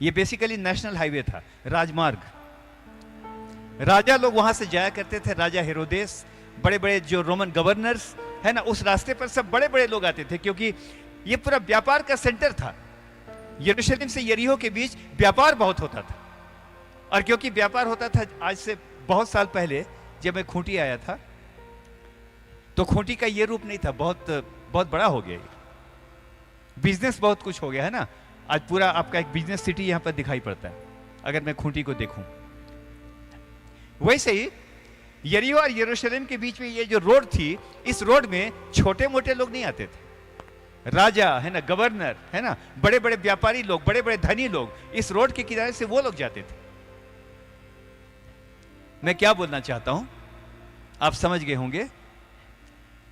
ये बेसिकली नेशनल हाईवे था, राजमार्ग। राजा लोग वहां से जाया करते थे, राजा हेरोदेस, बड़े बड़े जो रोमन गवर्नर्स है ना, उस रास्ते पर सब बड़े बड़े लोग आते थे, क्योंकि ये पूरा व्यापार का सेंटर था। यरूशलेम से यरीहो के बीच व्यापार बहुत होता था। और क्योंकि व्यापार होता था, आज से बहुत साल पहले जब मैं खूंटी आया था, तो खूंटी का ये रूप नहीं था, बहुत बहुत बड़ा हो गया, बिजनेस बहुत कुछ हो गया है ना। आज पूरा आपका एक बिजनेस सिटी यहां पर दिखाई पड़ता है अगर मैं खूंटी को देखूं। वैसे ही यरीहो और यरूशलेम के बीच में ये जो रोड थी, इस रोड में छोटे मोटे लोग नहीं आते थे। राजा है ना, गवर्नर है ना, बड़े बड़े व्यापारी लोग, बड़े बड़े धनी लोग, इस रोड के किनारे से वो लोग जाते थे। मैं क्या बोलना चाहता हूं, आप समझ गए होंगे।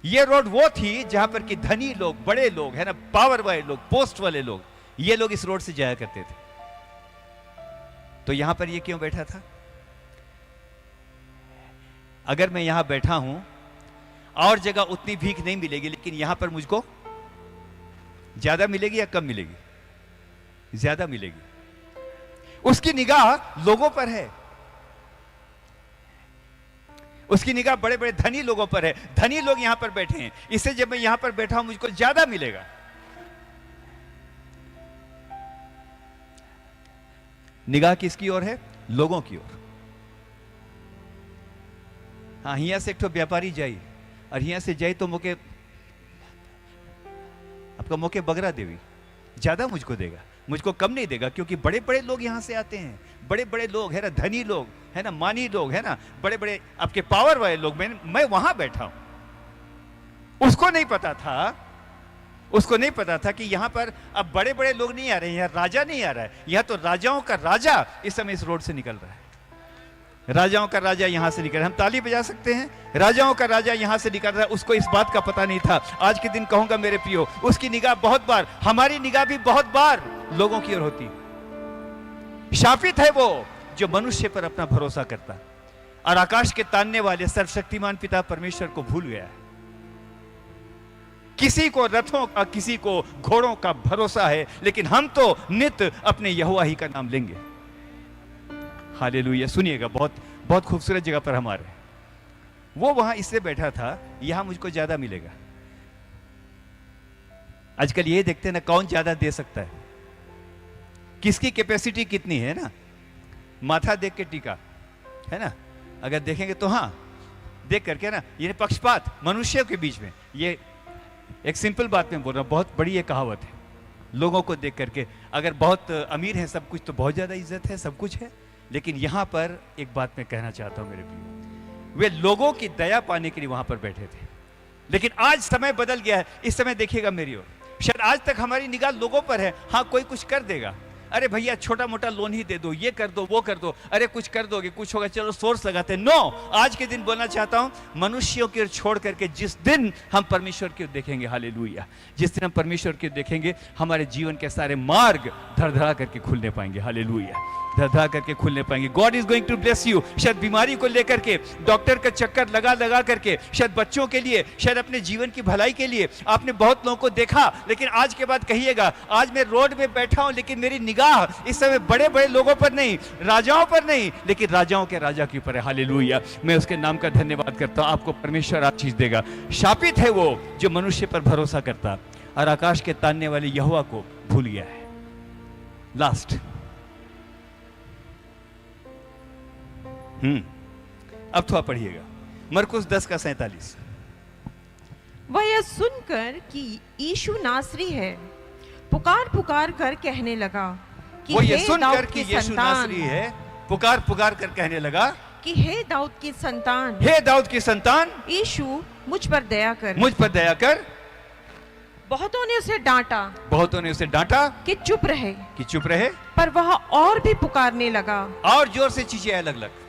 ये रोड वो थी जहां पर कि धनी लोग, बड़े लोग है ना, पावर वाले लोग, पोस्ट वाले लोग, ये लोग इस रोड से जाया करते थे। तो यहां पर ये क्यों बैठा था? अगर मैं यहां बैठा हूं, और जगह उतनी भीख नहीं मिलेगी, लेकिन यहां पर मुझको ज्यादा मिलेगी या कम मिलेगी? ज्यादा मिलेगी। उसकी निगाह लोगों पर है, उसकी निगाह बड़े बड़े धनी लोगों पर है। धनी लोग यहां पर बैठे हैं, इससे जब मैं यहां पर बैठा हूं मुझको ज्यादा मिलेगा। निगाह किसकी ओर है? लोगों की ओर। हाँ, हिया से एक तो व्यापारी जाई और हिया से जाई तो मोके, आपका मोके बगरा देवी ज्यादा मुझको देगा, मुझको कम नहीं देगा, क्योंकि बड़े बड़े लोग यहां से आते हैं, बड़े बड़े लोग है ना, धनी लोग है ना, मानी लोग है ना, बड़े बड़े आपके पावर वाले लोग। मैं वहां बैठा हूं। उसको नहीं पता था, उसको नहीं पता था कि यहां पर अब बड़े बड़े लोग नहीं आ रहे हैं, यहां राजा नहीं आ रहा है, यहां तो राजाओं का राजा इस समय इस रोड से निकल रहा है। राजाओं का राजा यहां से निकल, हम ताली बजा सकते हैं, राजाओं का राजा यहां से निकल रहा है। उसको इस बात का पता नहीं था। आज के दिन कहूंगा मेरे प्रियो, उसकी निगाह बहुत बार, हमारी निगाह भी बहुत बार लोगों की ओर होती है। शापित है वो जो मनुष्य पर अपना भरोसा करता और आकाश के तानने वाले सर्वशक्तिमान पिता परमेश्वर को भूल गया है। किसी को रथों का, किसी को घोड़ों का भरोसा है, लेकिन हम तो नित्य अपने यहोवा ही का नाम लेंगे। हालेलुया। सुनिएगा, बहुत बहुत खूबसूरत जगह पर हम आ रहे हैं। वो वहां इससे बैठा था, यहां मुझको ज्यादा मिलेगा। आजकल ये देखते हैं ना, कौन ज्यादा दे सकता है, किसकी कैपेसिटी कितनी है ना, माथा देख के टीका है ना। अगर देखेंगे तो हाँ, देख करके ना, ये पक्षपात मनुष्यों के बीच में, ये एक सिंपल बात में बोल रहा हूं, बहुत बड़ी ये कहावत है। लोगों को देख करके, अगर बहुत अमीर है सब कुछ तो बहुत ज्यादा इज्जत है, सब कुछ है। लेकिन यहां पर एक बात मैं कहना चाहता हूं मेरे प्रियो, वे लोगों की दया पाने के लिए वहां पर बैठे थे। लेकिन आज समय बदल गया है। इस समय देखिएगा मेरी ओर, शायद आज तक हमारी निगाह लोगों पर है। हाँ, कोई कुछ कर देगा, अरे भैया छोटा मोटा लोन ही दे दो, ये कर दो, वो कर दो, अरे कुछ कर दोगे, कुछ होगा, चलो सोर्स लगाते हैं। नो, आज के दिन बोलना चाहता हूं, मनुष्यों की ओर छोड़ करके जिस दिन हम परमेश्वर की ओर देखेंगे, हालेलुया, जिस दिन हम परमेश्वर की ओर देखेंगे, हमारे जीवन के सारे मार्ग धड़धड़ा करके खुलने पाएंगे। हालेलुया, धड़धड़ा करके खुलने पाएंगे। God is going to bless you. शायद बीमारी को लेकर के डॉक्टर का चक्कर लगा लगा करके, शायद बच्चों के लिए, शायद अपने जीवन की भलाई के लिए आपने बहुत लोगों को देखा, लेकिन आज के बाद कहिएगा, आज मैं रोड में बैठा हूं, लेकिन मेरी निगाह इस समय बड़े बड़े लोगों पर नहीं, राजाओं पर नहीं, लेकिन राजाओं के राजा के ऊपर है। हालेलुया, मैं उसके नाम का धन्यवाद करता हूं। आपको परमेश्वर आप चीज देगा। शापित है वो जो मनुष्य पर भरोसा करता और आकाश के तानने वाले यहोवा को भूल गया है। लास्ट, अब थोड़ा पढ़िएगा, मरकुस 10:47। वह यह सुनकर कि यीशु नासरी है, पुकार पुकार कर कहने लगा कि वो ये हे सुनकर दाऊद कि की यीशु संतान, नासरी है, पुकार पुकार कर कहने लगा कि हे दाऊद की संतान, हे दाऊद की संतान, यीशु मुझ पर दया कर। मुझ पर दया कर। बहुतों ने उसे डांटा, बहुतों ने उसे डांटा कि चुप रहे, कि चुप रहे, पर वह और भी पुकारने लगा, और जोर से चिचियाए अलग अलग,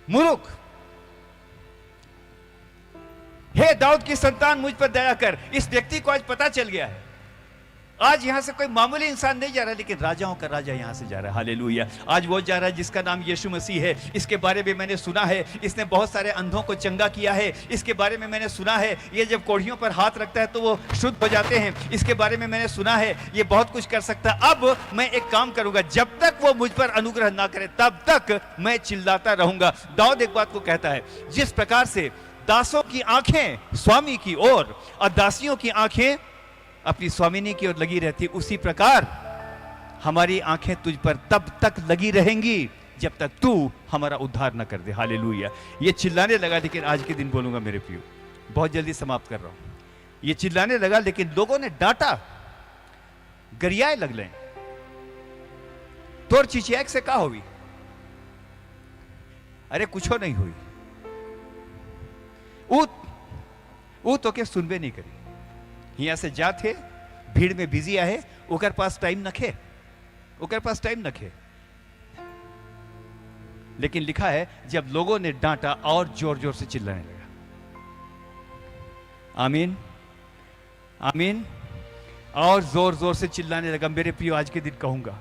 मूर्ख, हे दाऊद की संतान मुझ पर दया कर। इस व्यक्ति को आज पता चल गया है, आज यहां से कोई मामूली इंसान नहीं जा रहा, लेकिन राजाओं का राजा यहां से जा रहा है। हालेलुया, आज वो जा रहा है जिसका नाम यीशु मसीह है। इसके बारे में मैंने सुना है, इसने बहुत सारे अंधों को चंगा किया है। इसके बारे में मैंने सुना है, ये जब कोढ़ियों पर हाथ रखता है तो वो शुद्ध हो जाते हैं। इसके बारे में मैंने सुना है, ये बहुत कुछ कर सकता है। अब मैं एक काम करूंगा, जब तक वो मुझ पर अनुग्रह ना करे तब तक मैं चिल्लाता रहूंगा। दाऊद एक बात को कहता है, जिस प्रकार से दासों की आंखें स्वामी की ओर और दासियों की आंखें अपनी स्वामिनी की ओर लगी रहती, उसी प्रकार हमारी आंखें तुझ पर तब तक लगी रहेंगी जब तक तू हमारा उद्धार न कर दे। हालेलुया। ये चिल्लाने लगा, लेकिन आज के दिन बोलूंगा मेरे प्रियो, बहुत जल्दी समाप्त कर रहा हूं। ये चिल्लाने लगा, लेकिन लोगों ने डांटा, गरियाए लगले, तोर चिचियाक से का हुई? अरे कुछ नहीं हुई, ऊ तो के सुनबे नहीं करी। यहाँ से जाते भीड़ में बिजी आहे, ओकर पास टाइम नखे, ओकर पास टाइम नखे। लेकिन लिखा है, जब लोगों ने डांटा और जोर जोर से चिल्लाने लगा। आमीन, आमीन, और जोर जोर से चिल्लाने लगा। मेरे प्रियो, आज के दिन कहूंगा,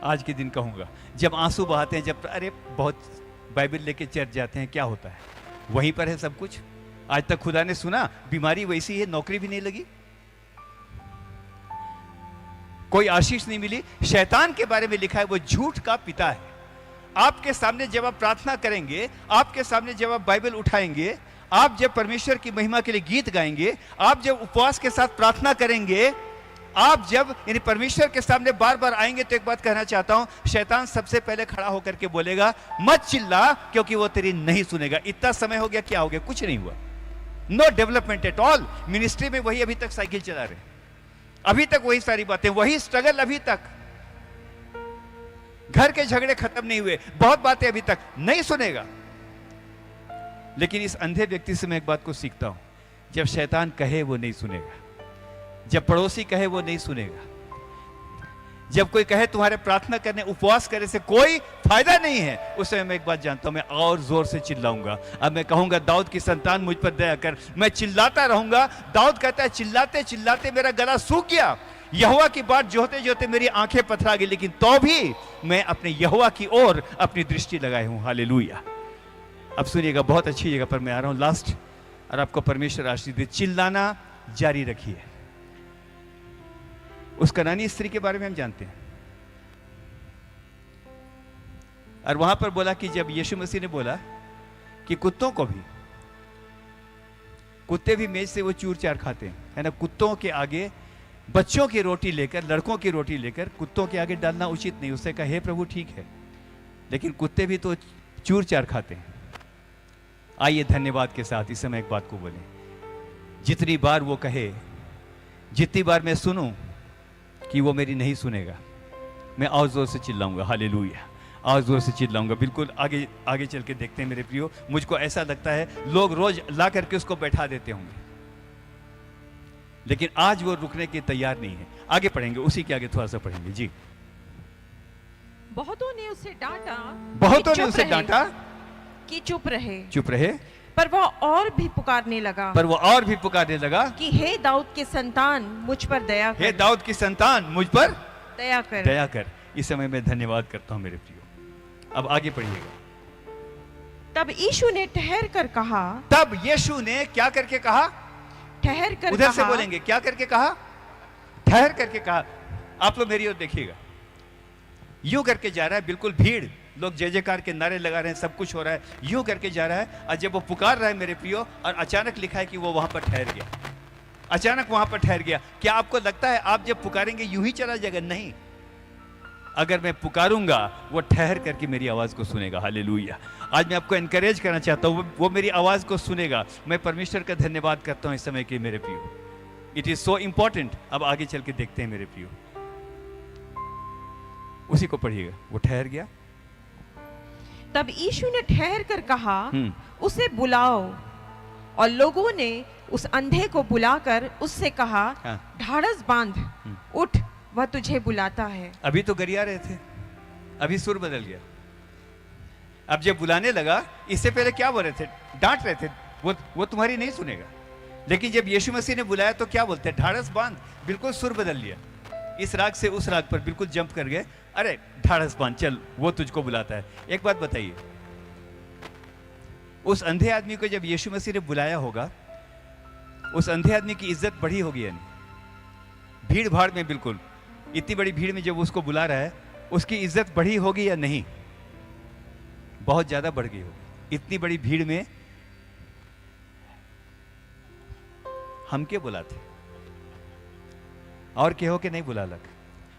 आज के दिन कहूंगा, जब आंसू बहाते हैं, जब अरे बहुत बाइबल लेके चर्च जाते हैं, क्या होता है? वहीं पर है सब कुछ। आज तक खुदा ने सुना, बीमारी वैसी है, नौकरी भी नहीं लगी, कोई आशीष नहीं मिली। शैतान के बारे में लिखा है, वो झूठ का पिता है। आपके सामने जब आप प्रार्थना करेंगे, आपके सामने जब आप बाइबल उठाएंगे, आप जब परमेश्वर की महिमा के लिए गीत गाएंगे, आप जब उपवास के साथ प्रार्थना करेंगे, आप जब यानी परमेश्वर के सामने बार बार आएंगे, तो एक बात कहना चाहता हूं, शैतान सबसे पहले खड़ा होकर के बोलेगा, मत चिल्ला, क्योंकि वो तेरी नहीं सुनेगा। इतना समय हो गया, क्या हो गया? कुछ नहीं हुआ, no development at all. Ministry में वही अभी तक साइकिल चला रहे, अभी तक वही सारी बातें, वही स्ट्रगल अभी तक, घर के झगड़े खत्म नहीं हुए, बहुत बातें अभी तक नहीं सुनेगा। लेकिन इस अंधे व्यक्ति से मैं एक बात को सीखता हूं, जब शैतान कहे वो नहीं सुनेगा, जब पड़ोसी कहे वो नहीं सुनेगा, जब कोई कहे तुम्हारे प्रार्थना करने उपवास करने से कोई फायदा नहीं है, उस समय मैं एक बात जानता हूं, मैं और जोर से चिल्लाऊंगा। अब मैं कहूंगा दाऊद की संतान मुझ पर दया कर, मैं चिल्लाता रहूंगा। दाऊद कहता है चिल्लाते चिल्लाते मेरा गला सूख गया, यहोवा की बात जोते जोते मेरी आंखें पथरा गई, लेकिन तो भी मैं अपने यहोवा की ओर अपनी दृष्टि लगाए हूं। हालेलुया। अब सुनिएगा, बहुत अच्छी जगह पर मैं आ रहा हूं, लास्ट, और आपको परमेश्वर आशीष दे। चिल्लाना जारी रखिए। उस कनानी स्त्री के बारे में हम जानते हैं, और वहां पर बोला कि जब यीशु मसीह ने बोला कि कुत्तों को भी, कुत्ते भी मेज से वो चूर चार खाते हैं, है ना, कुत्तों के आगे बच्चों की रोटी लेकर, लड़कों की रोटी लेकर कुत्तों के आगे डालना उचित नहीं। उससे कहा हे प्रभु ठीक है, लेकिन कुत्ते भी तो चूर चार खाते हैं। आइए धन्यवाद के साथ इस समय एक बात को बोलें, जितनी बार वो कहे, जितनी बार मैं सुनूं कि वो मेरी नहीं सुनेगा, मैं और जोर से चिल्लाऊंगा। हालेलुया, और जोर से चिल्लाऊंगा। बिल्कुल आगे आगे चल के देखते हैं मेरे प्रियो। मुझको ऐसा लगता है लोग रोज ला करके उसको बैठा देते होंगे, लेकिन आज वो रुकने के तैयार नहीं है। आगे पढ़ेंगे, उसी के आगे थोड़ा सा पढ़ेंगे जी। बहुतों ने उसे डांटा, बहुतों ने उसे डांटा कि चुप रहे, चुप रहे, पर वह और भी पुकारने लगा, पर वो और भी पुकारने लगा कि हे दाऊद के संतान मुझ पर दया कर, हे दाऊद की संतान मुझ पर दया कर, दया कर। इस समय मैं धन्यवाद करता हूं मेरे प्रियो। अब आगे पढ़िएगा। तब यीशु ने ठहर कर कहा, तब यीशु ने क्या करके कहा? ठहर कर उधर कहा, से बोलेंगे, क्या करके कहा? ठहर करके कहा। आप लोग मेरी ओर देखिएगा, यूं करके जा रहा है, बिल्कुल भीड़, लोग जय जयकार के नारे लगा रहे हैं, सब कुछ हो रहा है, यूं करके जा रहा है। और जब वो पुकार रहा है मेरे प्रियो, और अचानक लिखा है कि वो वहां पर ठहर गया, अचानक वहां पर ठहर गया। क्या आपको लगता है आप जब पुकारेंगे यूं ही चला जाएगा? नहीं, अगर मैं पुकारूंगा वो ठहर करके मेरी आवाज को सुनेगा। हालेलुया। आज मैं आपको एनकरेज करना चाहता हूं, वो मेरी आवाज को सुनेगा। मैं परमेश्वर का धन्यवाद करता हूं इस समय के मेरे प्रियो। It is so important. अब आगे चल के देखते हैं मेरे प्रियो, उसी को पढ़िएगा। वो ठहर गया। तब यीशु ने ठहर कर कहा, उसे बुलाओ। और लोगों ने उस अंधे को बुलाकर उससे कहा, ढाढ़स बांध, उठ, वह तुझे बुलाता है। अभी तो गरिया रहे थे, अभी सुर बदल गया। अब जब बुलाने लगा, इससे पहले क्या बोल रहे थे? डांट रहे थे, वो तुम्हारी नहीं सुनेगा। लेकिन जब यीशु मसीह ने बुलाया तो क्या बोलते हैं? ढाढ़स बांध। बिल्कुल सुर बदल लिया, इस राग से उस राग पर बिल्कुल जंप कर गए। अरे ढाढ़स बांध, चल, वो तुझको बुलाता है। एक बात बताइए, उस अंधे आदमी को जब यीशु मसीह ने बुलाया होगा, उस अंधे आदमी की इज्जत बढ़ी होगी या नहीं? भीड़ भाड़ में, बिल्कुल इतनी बड़ी भीड़ में जब उसको बुला रहा है, उसकी इज्जत बढ़ी होगी या नहीं? बहुत ज्यादा बढ़ गई होगी। इतनी बड़ी भीड़ में हम के बुलाते और के हो के नहीं बुला लग,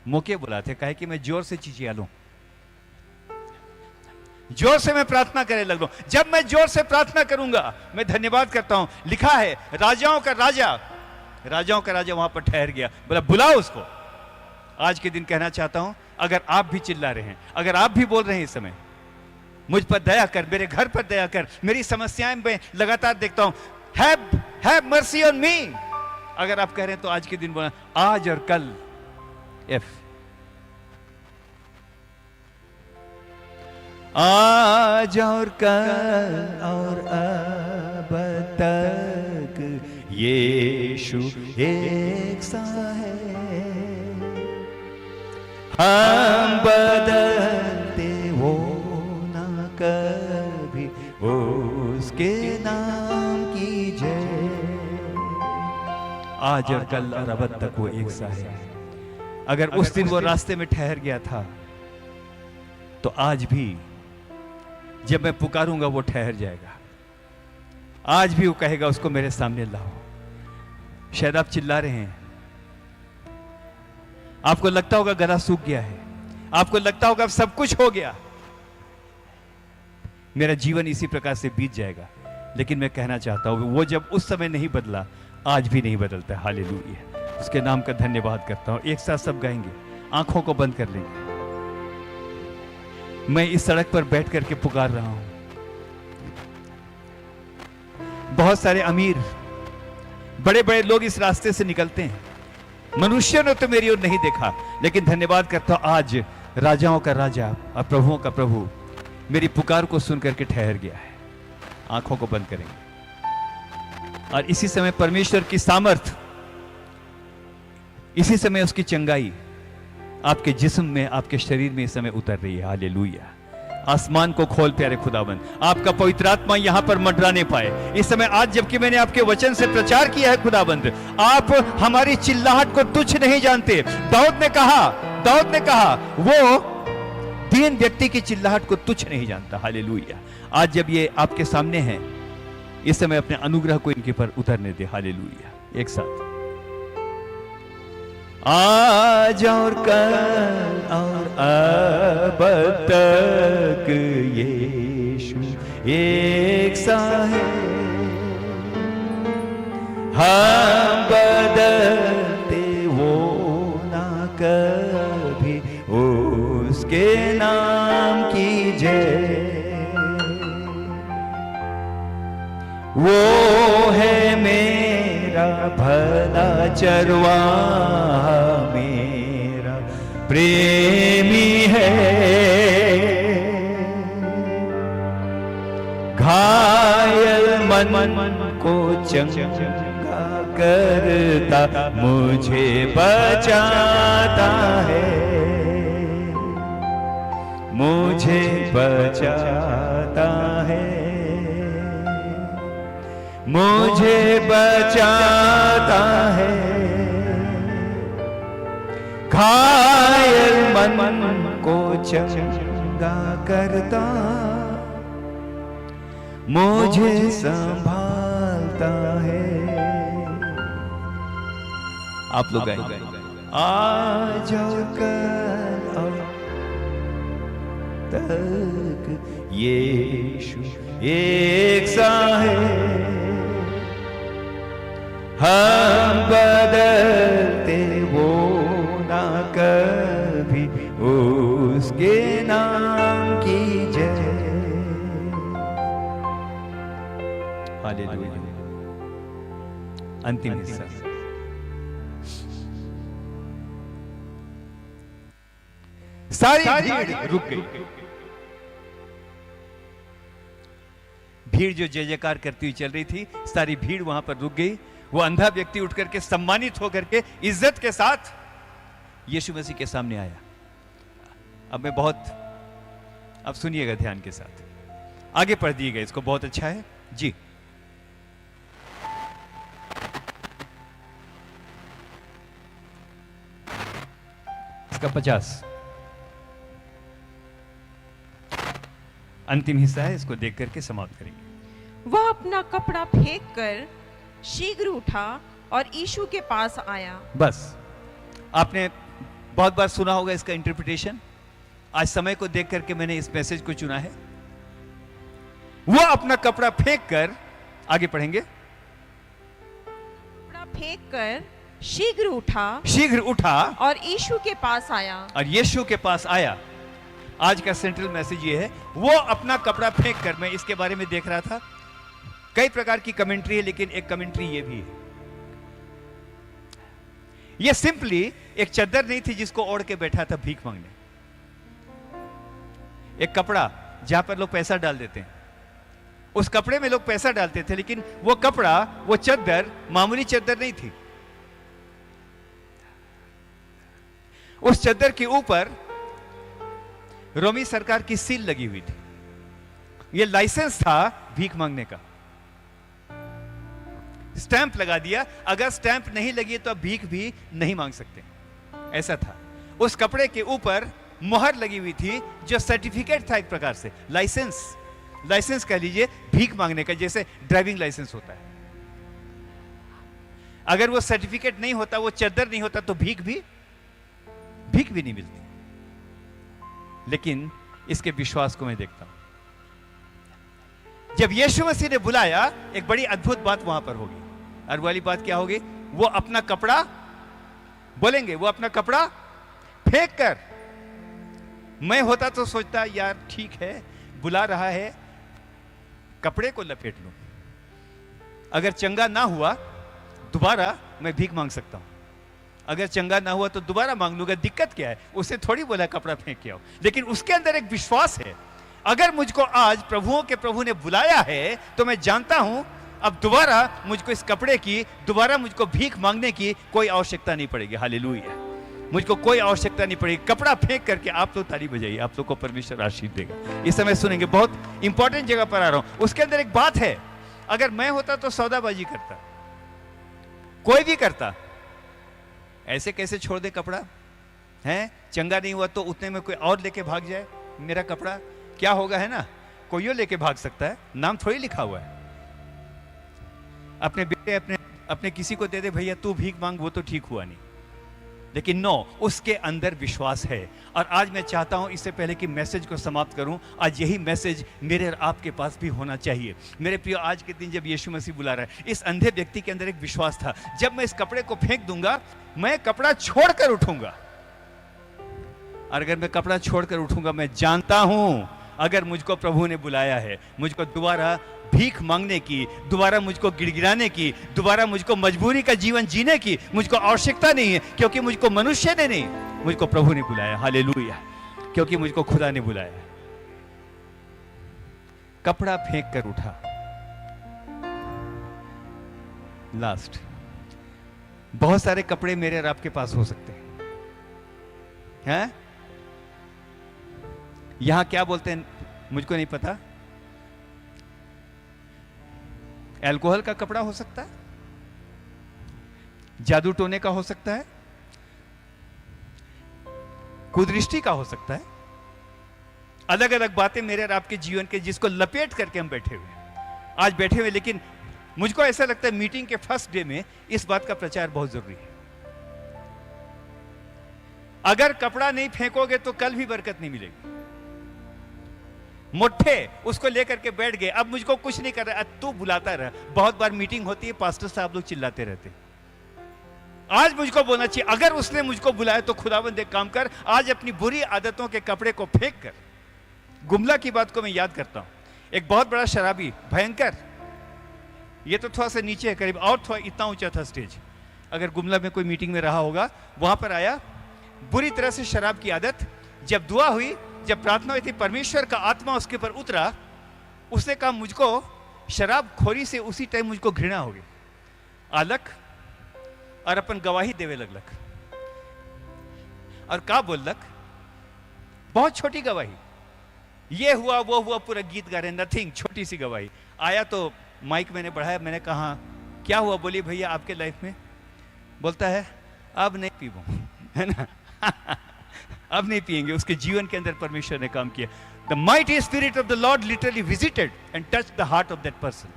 मुके बुलाते, कहे कि मैं जोर से चिचिया लूं, जोर से मैं प्रार्थना करे लग लूं। जब मैं जोर से प्रार्थना करूंगा, मैं धन्यवाद करता हूं, लिखा है राजाओं का राजा, राजाओं का राजा वहां पर ठहर गया, बोला बुलाओ उसको। आज के दिन कहना चाहता हूं, अगर आप भी चिल्ला रहे हैं, अगर आप भी बोल रहे हैं इस समय, मुझ पर दया कर, मेरे घर पर दया कर, मेरी समस्याएं मैं लगातार देखता हूं, हैव मर्सी ऑन मी, अगर आप कह रहे हैं तो आज के दिन बोला, आज और कल, एफ, आज और कल और अब तक यीशु एक सा है। हम बदलते हो ना कभी, उसके नाम की जय। आज और कल और अब तक वो एक सा है। अगर उस दिन वो रास्ते में ठहर गया था, तो आज भी जब मैं पुकारूंगा वो ठहर जाएगा। आज भी वो कहेगा उसको मेरे सामने लाओ। शायद आप चिल्ला रहे हैं, आपको लगता होगा गला सूख गया है, आपको लगता होगा अब सब कुछ हो गया, मेरा जीवन इसी प्रकार से बीत जाएगा। लेकिन मैं कहना चाहता हूं, वो जब उस समय नहीं बदला, आज भी नहीं बदलता। हालेलुया, उसके नाम का धन्यवाद करता हूं। एक साथ सब गाएंगे, आंखों को बंद कर लेंगे। मैं इस सड़क पर बैठ करके पुकार रहा हूं। बहुत सारे अमीर, बड़े बड़े लोग इस रास्ते से निकलते हैं, मनुष्य ने तो मेरी ओर नहीं देखा, लेकिन धन्यवाद करता हूं आज राजाओं का राजा और प्रभुओं का प्रभु मेरी पुकार को सुन करके ठहर गया है। आंखों को बंद करेंगे और इसी समय परमेश्वर की सामर्थ, इसी समय उसकी चंगाई आपके जिस्म में, आपके शरीर में इस समय उतर रही है। हालेलुया। आसमान को खोल प्यारे खुदाबंद, आपका पवित्र आत्मा यहां पर मंडराने पाए इस समय। आज जबकि मैंने आपके वचन से प्रचार किया है खुदाबंद, आप हमारी चिल्लाहट को तुच्छ नहीं जानते। दाऊद ने कहा वो दीन व्यक्ति की चिल्लाहट को तुच्छ नहीं जानता। हालेलुया। आज जब ये आपके सामने है, इस समय अपने अनुग्रह को इनके पर उतरने दे। हालेलुया। एक साथ आज और कल और अब तक यीशु एक सा है। हम बदलते वो ना कभी, उसके नाम की जय। वो है मेरा भला चरवाहा, मेरा प्रेमी है। घायल मन को चंगा करता, मुझे बचाता है, मुझे बचाता है, मुझे बचाता है। घायल मन को चंगा करता, मुझे संभालता है। आप लोग गाएंगे आज और कल और तक यीशु एक सा है। हम बदलते वो ना कभी, उसके नाम की जय। हालेलुया। अंतिम हिस्सा। सारी भीड़ रुक गई। भीड़ जो जय जयकार करती हुई चल रही थी, सारी भीड़ वहां पर रुक गई। वो अंधा व्यक्ति उठ करके सम्मानित होकर के इज्जत के साथ यीशु मसीह के सामने आया। अब सुनिएगा ध्यान के साथ, आगे पढ़ दिएगा इसको, बहुत अच्छा है जी। इसका 50 अंतिम हिस्सा है, इसको देख करके समाप्त करेंगे। वह अपना कपड़ा फेंक कर शीघ्र उठा और यीशु के पास आया। बस आपने बहुत बार सुना होगा इसका इंटरप्रिटेशन। आज समय को देख करके मैंने इस मैसेज को चुना है। वह अपना कपड़ा फेंक कर, आगे पढ़ेंगे, कपड़ा फेंक कर शीघ्र उठा और यीशु के पास आया। आज का सेंट्रल मैसेज ये है, वो अपना कपड़ा फेंक कर। मैं इसके बारे में देख रहा था, कई प्रकार की कमेंट्री है, लेकिन एक कमेंट्री ये भी है। ये सिंपली एक चद्दर नहीं थी जिसको ओढ़ के बैठा था भीख मांगने। एक कपड़ा जहां पर लोग पैसा डाल देते हैं, उस कपड़े में लोग पैसा डालते थे, लेकिन वो कपड़ा, वो चद्दर मामूली चद्दर नहीं थी। उस चद्दर के ऊपर रोमी सरकार की सील लगी हुई थी। यह लाइसेंस था भीख मांगने का। स्टैंप लगा दिया, अगर स्टैंप नहीं लगी तो आप भीख भी नहीं मांग सकते, ऐसा था। उस कपड़े के ऊपर मोहर लगी हुई थी, जो सर्टिफिकेट था, एक प्रकार से लाइसेंस कह लीजिए भीख मांगने का, जैसे ड्राइविंग लाइसेंस होता है। अगर वो सर्टिफिकेट नहीं होता, वो चद्दर नहीं होता, तो भीख भी नहीं मिलती। लेकिन इसके विश्वास को मैं देखता हूं। जब यीशु मसीह ने बुलाया, एक बड़ी अद्भुत बात वहां पर होगी। और वाली बात क्या होगी? वो अपना कपड़ा, बोलेंगे, वो अपना कपड़ा फेंक कर। मैं होता तो सोचता, यार ठीक है, बुला रहा है, कपड़े को लपेट लूं, अगर चंगा ना हुआ दोबारा मैं भीख मांग सकता हूं। अगर चंगा ना हुआ तो दोबारा मांग लूंगा, दिक्कत क्या है? उसे थोड़ी बोला कपड़ा फेंक के आओ, लेकिन उसके अंदर एक विश्वास है, अगर मुझको आज प्रभुओं के प्रभु ने बुलाया है तो मैं जानता हूं अब दोबारा मुझको इस कपड़े की, दोबारा मुझको भीख मांगने की कोई आवश्यकता नहीं पड़ेगी। हालेलुया, मुझको कोई आवश्यकता नहीं पड़ेगी। कपड़ा फेंक करके आप तो ताली बजाइए, आप लोग को परमेश्वर आशीष देगा। इस समय सुनेंगे, बहुत इंपॉर्टेंट जगह पर आ रहा हूं। उसके अंदर एक बात है, अगर मैं होता तो सौदाबाजी करता, कोई भी करता। ऐसे कैसे छोड़ दे कपड़ा? है चंगा नहीं हुआ तो उतने में कोई और लेके भाग जाए मेरा कपड़ा, क्या होगा? है ना, कोई और लेके भाग सकता है, नाम थोड़ी लिखा हुआ है। अपने बेटे अपने किसी को दे दे, भैया तू भीख मांग, वो तो ठीक हुआ नहीं। लेकिन नो, उसके अंदर विश्वास है। और आज मैं चाहता हूं, इससे पहले कि मैसेज को समाप्त करूं, आज यही मैसेज मेरे और आपके पास भी होना चाहिए। मेरे प्रियो, आज के दिन जब यीशु मसीह बुला रहा है, इस अंधे व्यक्ति के अंदर एक विश्वास था, जब मैं इस कपड़े को फेंक दूंगा मैं कपड़ा छोड़कर उठूंगा। और अगर मैं कपड़ा छोड़कर उठूंगा, मैं जानता हूं अगर मुझको प्रभु ने बुलाया है, मुझको दोबारा भीख मांगने की, दोबारा मुझको गिड़गिड़ाने की, दोबारा मुझको मजबूरी का जीवन जीने की मुझको आवश्यकता नहीं है, क्योंकि मुझको मनुष्य ने नहीं, मुझको प्रभु ने बुलाया। हालेलुया, क्योंकि मुझको खुदा ने बुलाया। कपड़ा फेंक कर उठा। लास्ट, बहुत सारे कपड़े मेरे और आपके पास हो सकते हैं। यहां क्या बोलते हैं मुझको नहीं पता। अल्कोहल का कपड़ा हो सकता है, जादू टोने का हो सकता है, कुदृष्टि का हो सकता है। अलग अलग बातें मेरे और आपके जीवन के, जिसको लपेट करके हम बैठे हुए, आज बैठे हुए। लेकिन मुझको ऐसा लगता है मीटिंग के फर्स्ट डे में इस बात का प्रचार बहुत जरूरी है। अगर कपड़ा नहीं फेंकोगे तो कल भी बरकत नहीं मिलेगी। मुट्ठे उसको लेकर के बैठ गए, अब मुझको कुछ नहीं कर रहा, तू बुलाता रहा। बहुत बार मीटिंग होती है, पास्टर साहब लोग चिल्लाते रहते। आज मुझको बोलना चाहिए, अगर उसने मुझको बुलाया तो खुदावंद एक काम कर, आज अपनी बुरी आदतों के कपड़े को फेंक कर। गुमला की बात को मैं याद करता हूं, एक बहुत बड़ा शराबी, भयंकर, ये तो थोड़ा सा नीचे है करीब, और थोड़ा इतना ऊंचा था स्टेज। अगर गुमला में कोई मीटिंग में रहा होगा, वहां पर आया, बुरी तरह से शराब की आदत। जब दुआ हुई, जब प्रार्थना हुई थी, परमेश्वर का आत्मा उसके ऊपर उतरा, उसने कहा मुझको शराब खोरी से उसी टाइम मुझको घृणा हो गई। आलक और अपन गवाही देवे लगलक, और का बोललक, बहुत छोटी गवाही, ये हुआ वो हुआ, पूरा गीत गा रहे, नथिंग, छोटी सी गवाही। आया तो माइक मैंने बढ़ाया, मैंने कहा क्या हुआ? बोली भैया आपके लाइफ में? बोलता है अब नहीं पीबो, है ना। अब नहीं पिएंगे। उसके जीवन के अंदर परमेश्वर ने काम किया। The mighty spirit of the Lord literally visited and touch the heart of that person.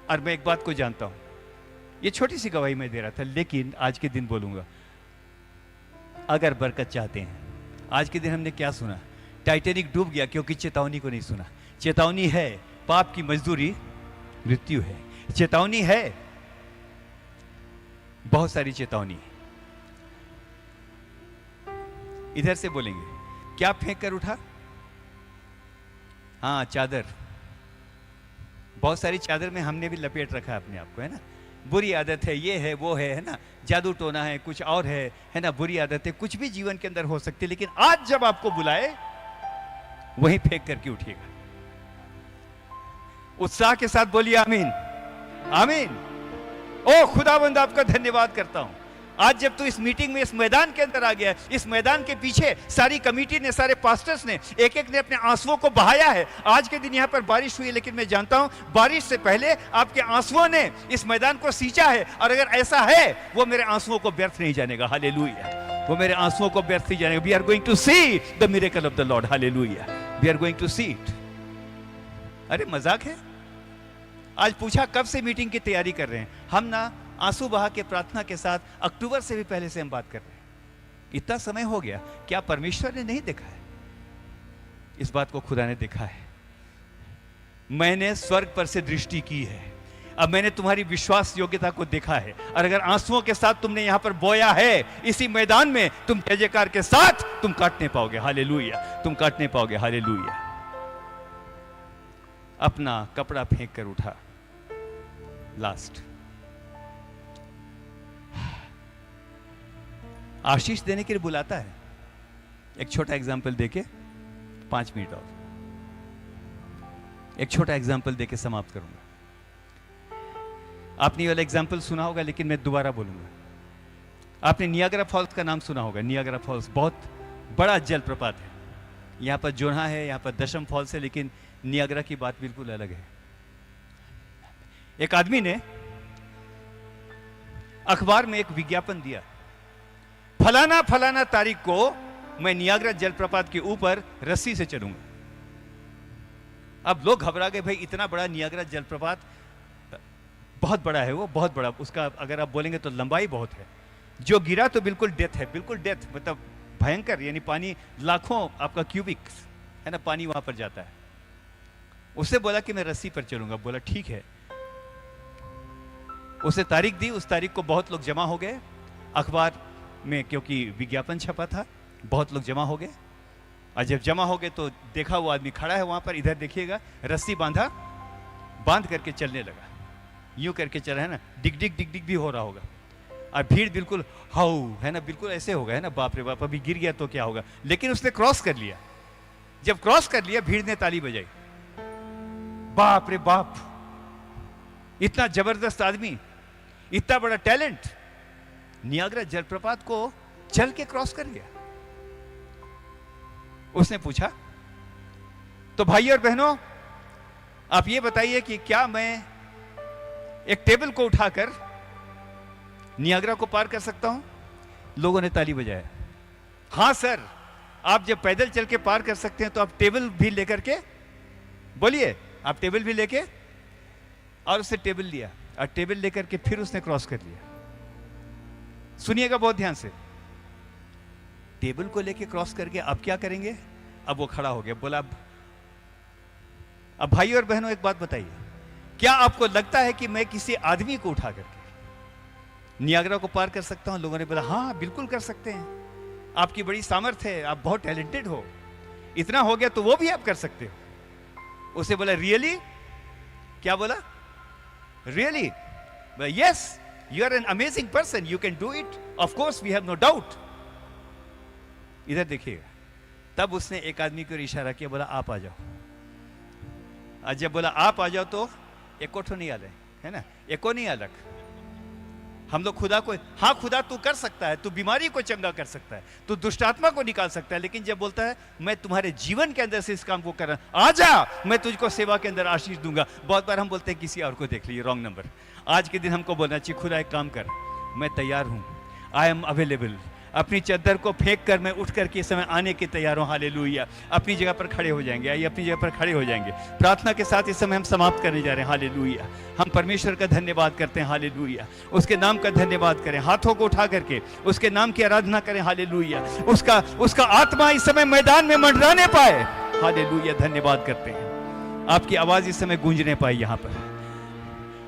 और मैं एक बात को जानता हूं, ये छोटी सी गवाही मैं दे रहा था, लेकिन आज के दिन बोलूंगा, अगर बरकत चाहते हैं, आज के दिन हमने क्या सुना? टाइटैनिक डूब गया क्योंकि चेतावनी को नहीं सुना। चेतावनी है, पाप की मजदूरी मृत्यु है। चेतावनी है, बहुत सारी चेतावनी है। इधर से बोलेंगे, क्या फेंक कर उठा? हाँ, चादर। बहुत सारी चादर में हमने भी लपेट रखा है अपने आप को, है ना। बुरी आदत है, ये है वो है ना, जादू टोना है, कुछ और है ना, बुरी आदत है, कुछ भी जीवन के अंदर हो सकती है। लेकिन आज जब आपको बुलाए, वहीं फेंक करके उठिएगा। उत्साह के साथ बोलिए आमीन, आमीन। ओ खुदावंद, आपका धन्यवाद करता हूं। आज जब तू इस मीटिंग में, इस मैदान के अंदर आ गया, इस मैदान के पीछे सारी कमेटी ने, सारे पास्टर्स ने, एक एक ने अपने आंसुओं को बहाया है। आज के दिन यहां पर बारिश हुई, लेकिन मैं जानता हूं बारिश से पहले आपके आंसुओं ने इस मैदान को सींचा है। और अगर ऐसा है, वो मेरे आंसुओं को व्यर्थ नहीं जानेगा। हालेलुया, वो मेरे आंसुओं को व्यर्थ नहीं जानेगा। We are going to see the miracle of the Lord. Hallelujah, we are going to see it. अरे मजाक है? आज पूछा कब से मीटिंग की तैयारी कर रहे हैं हम? ना आंसू बहा के प्रार्थना के साथ अक्टूबर से भी पहले से हम बात कर रहे हैं। इतना समय हो गया, क्या परमेश्वर ने नहीं देखा है? इस बात को खुदा ने देखा है। मैंने स्वर्ग पर से दृष्टि की है, अब मैंने तुम्हारी विश्वास योग्यता को देखा है। और अगर आंसुओं के साथ तुमने यहां पर बोया है, इसी मैदान में तुम जय जयकार के साथ तुम काटने पाओगे। हालेलुया, तुम काटने पाओगे। हालेलुया। अपना कपड़ा फेंक कर उठा। लास्ट, आशीष देने के लिए बुलाता है। एक छोटा एग्जाम्पल देके 5 मिनट और, एक छोटा एग्जाम्पल देके समाप्त करूंगा। आपने ये वाला एग्जाम्पल सुना होगा, लेकिन मैं दोबारा बोलूंगा। आपने नियाग्रा फॉल्स का नाम सुना होगा। नियाग्रा फॉल्स बहुत बड़ा जलप्रपात है। यहाँ पर जोना है, यहाँ पर दशम फॉल्स है, लेकिन नियाग्रा की बात बिल्कुल अलग है। एक आदमी ने अखबार में एक विज्ञापन दिया, फलाना फलाना तारीख को मैं नियाग्रा जलप्रपात के ऊपर रस्सी से चलूंगा। अब लोग घबरा गए, भाई इतना बड़ा नियाग्रा जलप्रपात, बहुत बड़ा है वो, बहुत बड़ा। उसका अगर आप बोलेंगे तो लंबाई बहुत है। जो गिरा तो बिल्कुल डेथ है, बिल्कुल डेथ, मतलब भयंकर, यानी पानी लाखों आपका क्यूबिक है ना, पानी वहां पर जाता है। उससे बोला कि मैं रस्सी पर चलूंगा। बोला ठीक है। उसे तारीख दी, उस तारीख को बहुत लोग जमा हो गए अखबार में, क्योंकि विज्ञापन छपा था। बहुत लोग जमा हो गए, और जब जमा हो गए तो देखा वो आदमी खड़ा है वहां पर, इधर देखिएगा, रस्सी बांध करके चलने लगा। यूं करके चला है ना, डिग डिग डिग डिग भी हो रहा होगा, और भीड़ बिल्कुल हाउ है ना, बिल्कुल ऐसे होगा है ना, बाप रे बाप, अभी गिर गया तो क्या होगा। लेकिन उसने क्रॉस कर लिया। जब क्रॉस कर लिया, भीड़ ने ताली बजाई। बाप रे बाप, इतना जबरदस्त आदमी, इतना बड़ा टैलेंट, नियाग्रा जलप्रपात को चल के क्रॉस कर गया। उसने पूछा, तो भाई और बहनों, आप ये बताइए कि क्या मैं एक टेबल को उठाकर नियाग्रा को पार कर सकता हूं? लोगों ने ताली बजाया। हां सर, आप जब पैदल चल के पार कर सकते हैं तो आप टेबल भी लेकर के, बोलिए, आप टेबल भी लेके, और उससे टेबल लिया, और टेबल लेकर के फिर उसने क्रॉस कर लिया। सुनिएगा बहुत ध्यान से। टेबल को लेके क्रॉस करके अब क्या करेंगे? अब वो खड़ा हो गया। बोला, अब भाई और बहनों एक बात बताइए, क्या आपको लगता है कि मैं किसी आदमी को उठा करके नियाग्रा को पार कर सकता हूं? लोगों ने बोला, हाँ बिल्कुल कर सकते हैं, आपकी बड़ी सामर्थ्य है, आप बहुत टैलेंटेड हो, इतना हो गया तो वो भी आप कर सकते हो। उसे बोला, रियली? क्या बोला? Really? Yes, you are an amazing person, you can do it, of course we have no doubt. इधर देखिएगा। तब उसने एक आदमी को इशारा किया, बोला आप आ जाओ। आज जब बोला आप आ जाओ तो एको ठो नहीं आले, है ना, एको नहीं अलग। हम लोग खुदा को, हाँ खुदा तू कर सकता है, तू बीमारी को चंगा कर सकता है, तू दुष्टात्मा को निकाल सकता है, लेकिन जब बोलता है मैं तुम्हारे जीवन के अंदर से इस काम को कर रहा हूं, आजा, मैं तुझको सेवा के अंदर आशीष दूंगा। बहुत बार हम बोलते हैं किसी और को देख लीजिए, रॉन्ग नंबर। आज के दिन हमको बोलना चाहिए, खुदा एक काम कर, मैं तैयार हूं, आई एम अवेलेबल। अपनी चद्दर को फेंक कर मैं उठ करके इस समय आने के तैयार हूं। हालेलुया। अपनी जगह पर खड़े हो जाएंगे, आइए अपनी जगह पर खड़े हो जाएंगे। प्रार्थना के साथ इस समय हम समाप्त करने जा रहे हैं। हालेलुया। हम परमेश्वर का धन्यवाद करते हैं। हालेलुया। उसके नाम का धन्यवाद करें, हाथों को उठा करके उसके नाम की आराधना करें। हालेलुया। उसका आत्मा इस समय मैदान में मंडराने पाए। हालेलुया। धन्यवाद करते हैं, आपकी आवाज इस समय गूंजने पाई। यहां पर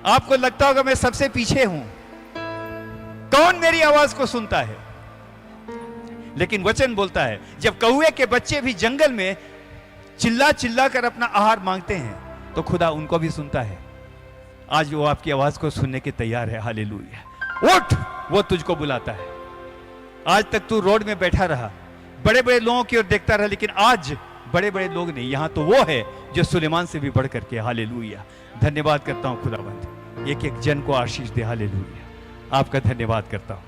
आपको लगता होगा मैं सबसे पीछे हूं, कौन मेरी आवाज को सुनता है? लेकिन वचन बोलता है, जब कौवे के बच्चे भी जंगल में चिल्ला चिल्ला कर अपना आहार मांगते हैं तो खुदा उनको भी सुनता है। आज वो आपकी आवाज को सुनने के तैयार है। हालेलुया। उठ, वो तुझको बुलाता है। आज तक तू रोड में बैठा रहा, बड़े बड़े लोगों की ओर देखता रहा, लेकिन आज बड़े बड़े लोग नहीं, यहां तो वो है जो सुलेमान से भी बढ़ करके। हालेलुया। धन्यवाद करता हूं खुदावंद, एक एक जन को आशीष दे। हालेलुया। आपका धन्यवाद करता हूं।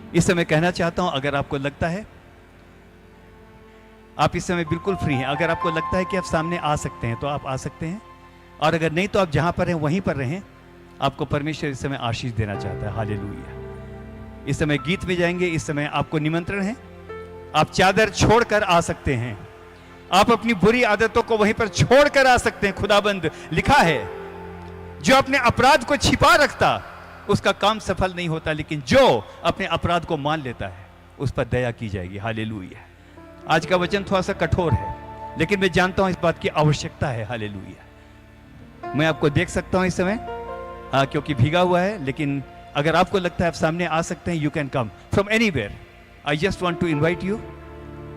इस समय कहना चाहता हूं, अगर आपको लगता है आप इस समय बिल्कुल फ्री हैं, अगर आपको लगता है कि आप सामने आ सकते हैं तो आप आ सकते हैं, और अगर नहीं तो आप जहां पर हैं वहीं पर रहें। आपको परमेश्वर इस समय आशीष देना चाहता है। हालेलुया। इस समय गीत में जाएंगे। इस समय आपको निमंत्रण है, आप चादर छोड़कर आ सकते हैं, आप अपनी बुरी आदतों को वहीं पर छोड़कर आ सकते हैं। खुदाबंद लिखा है, जो अपने अपराध को छिपा रखता उसका काम सफल नहीं होता, लेकिन जो अपने अपराध को मान लेता है उस पर दया की जाएगी। हालेलुया। आज का वचन थोड़ा सा कठोर है, लेकिन मैं जानता हूं इस बात की आवश्यकता है। हालेलुया। मैं आपको देख सकता हूं इस समय क्योंकि भीगा हुआ है, लेकिन अगर आपको लगता है आप सामने आ सकते हैं, you can come from anywhere. I just want to invite you.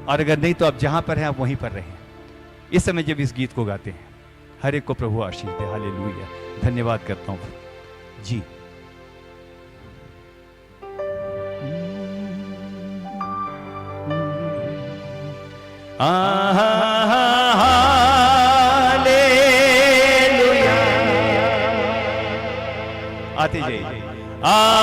और अगर नहीं तो आप जहां पर हैं आप वहीं पर रहें इस समय जब इस गीत को गाते हैं। हर एक को प्रभु आशीष दे। हालेलुया। धन्यवाद करता हूं जी। हालेलुया। आते जाइए। हालेलुया।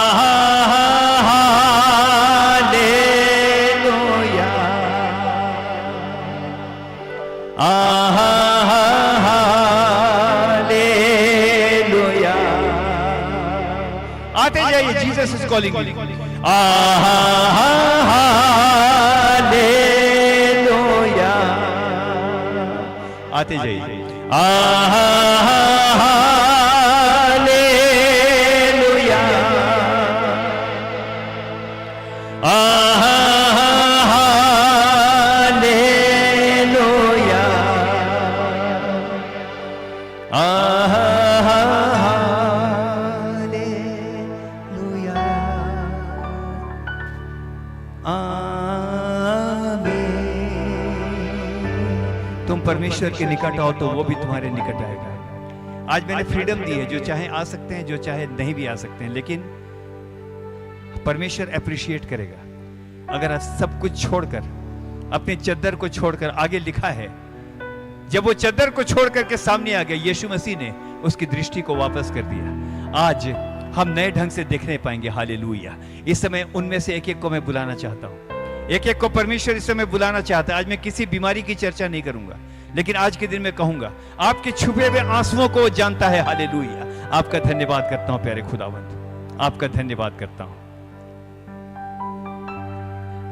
हालेलुया। आते जाइए। Jesus is calling. हालेलुया। आते जाइए। हालेलुया। हालेलुया। हालेलुया। तुम परमेश्वर के निकट आओ तो वो भी तुम्हारे निकट आएगा। आज मैंने फ्रीडम दी है, जो चाहे आ सकते हैं, जो चाहे नहीं भी आ सकते हैं, लेकिन परमेश्वर अप्रिशिएट करेगा अगर आप सब कुछ छोड़कर, अपनी चद्दर को छोड़कर, आगे लिखा है जब वो चद्दर को छोड़ करके सामने आ गया, यीशु मसीह ने उसकी दृष्टि को वापस कर दिया। आज हम नए ढंग से देखने पाएंगे। हालेलुया। इस समय उनमें से एक एक को मैं बुलाना चाहता हूं, एक एक को परमेश्वर इस समय बुलाना चाहता है। आज मैं किसी बीमारी की चर्चा नहीं करूंगा, लेकिन आज के दिन में कहूंगा आपके छुपे हुए आंसुओं को जानता है। हालेलुया। आपका धन्यवाद करता हूं प्यारे खुदावंद, आपका धन्यवाद करता हूं।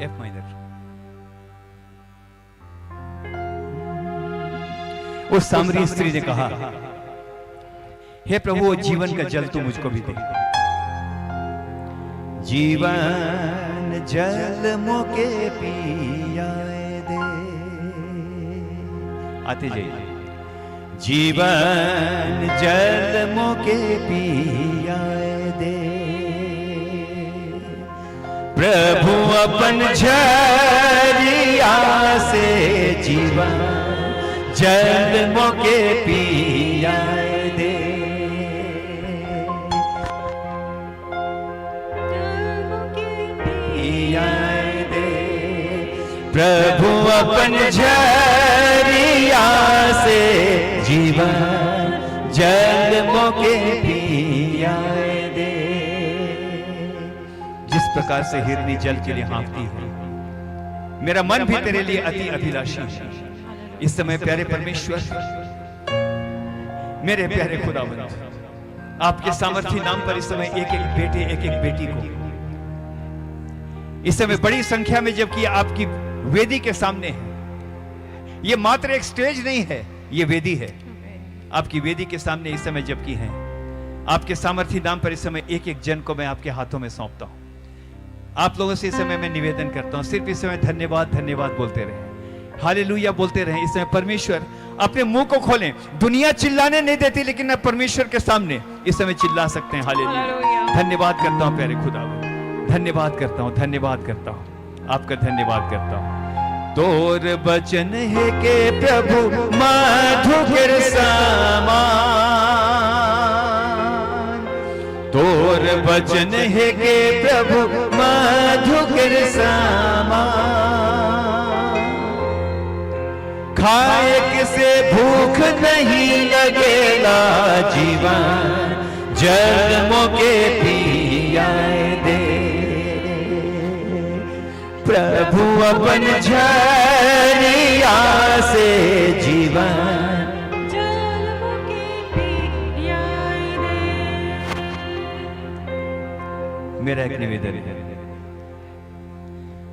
F minor. उस सामरी स्त्री ने कहा, हे प्रभु जीवन का जल तू मुझको भी दे। जीवन जल मोके पियाए दे। आते जाइए। जीवन जल मोके पियाए दे। प्रभु अपन झरिया से जीवन जल मोके पियाए दे। पियाए दे। प्रभु अपन झरिया से जीवन जल मोके पियाए दे। जिस प्रकार से हिरनी जल के लिए हाँफती है, मेरा मन भी तेरे लिए अति अभिलाषी है। इस समय प्यारे परमेश्वर, मेरे प्यारे खुदावंद, आपके सामर्थी नाम पर इस समय एक एक बेटे, एक एक बेटी को इस समय बड़ी संख्या में, जबकि आपकी वेदी के सामने है। ये मात्र एक स्टेज नहीं है, ये वेदी है। आपकी वेदी के सामने इस समय जबकि हैं, आपके सामर्थी नाम पर इस समय एक एक जन को मैं आपके हाथों में सौंपता हूं। आप लोगों से इस समय मैं निवेदन करता हूं, सिर्फ इस समय धन्यवाद धन्यवाद बोलते रहें, हालेलुया बोलते रहें। इस समय परमेश्वर अपने मुंह को खोलें। दुनिया चिल्लाने नहीं देती, लेकिन आप परमेश्वर के सामने इस समय चिल्ला सकते हैं। हालेलुया। धन्यवाद करता हूं प्यारे खुदा, धन्यवाद करता हूं, धन्यवाद करता हूं, आपका धन्यवाद करता हूं। तोर बचन है के प्रभु मधुकर समान। तोर बचन है के प्रभु मधुकर समान। खाए किसे भूख नहीं लगेगा, जीवन जल मोके पियाए दे। प्रभु अपन झरिया से जीवन जल मोके पियाए दे। मेरा एक निवेदन है,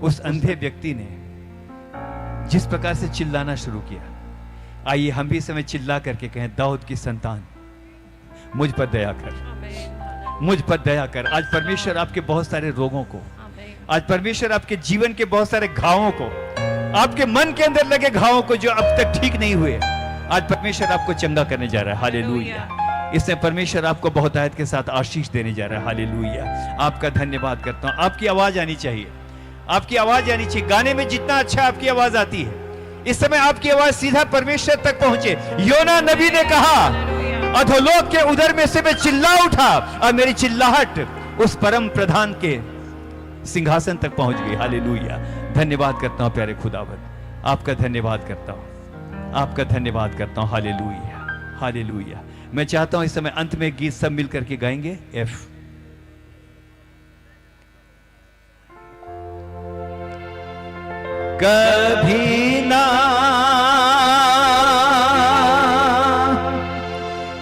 उस अंधे व्यक्ति ने जिस प्रकार से चिल्लाना शुरू किया, आइए हम भी इस समय चिल्ला करके कहें, दाऊद की संतान मुझ पर दया कर, मुझ पर दया कर। आज परमेश्वर आपके बहुत सारे रोगों को, आज परमेश्वर आपके जीवन के बहुत सारे घावों को, आपके मन के अंदर लगे घावों को जो अब तक ठीक नहीं हुए, आज परमेश्वर आपको चंगा करने जा रहा है। हालेलुया। इससे परमेश्वर आपको बहुतायत के साथ आशीष देने जा रहा है। हालेलुया। आपका धन्यवाद करता हूं। आपकी आवाज आनी चाहिए, आपकी आवाज आनी चाहिए। गाने में जितना अच्छा आपकी आवाज आती है, इस समय आपकी आवाज सीधा परमेश्वर तक पहुंचे। योना नबी ने कहा, अधोलोक के उदर में से मैं चिल्ला उठा और मेरी चिल्लाहट उस परम प्रधान के सिंहासन तक पहुंच गई। हालेलुया। धन्यवाद करता हूं प्यारे खुदावंद, आपका धन्यवाद करता हूं, आपका धन्यवाद करता हूं। Hallelujah, hallelujah. मैं चाहता हूं इस समय अंत में गीत सब मिलकर के गाएंगे। एफ कभी ना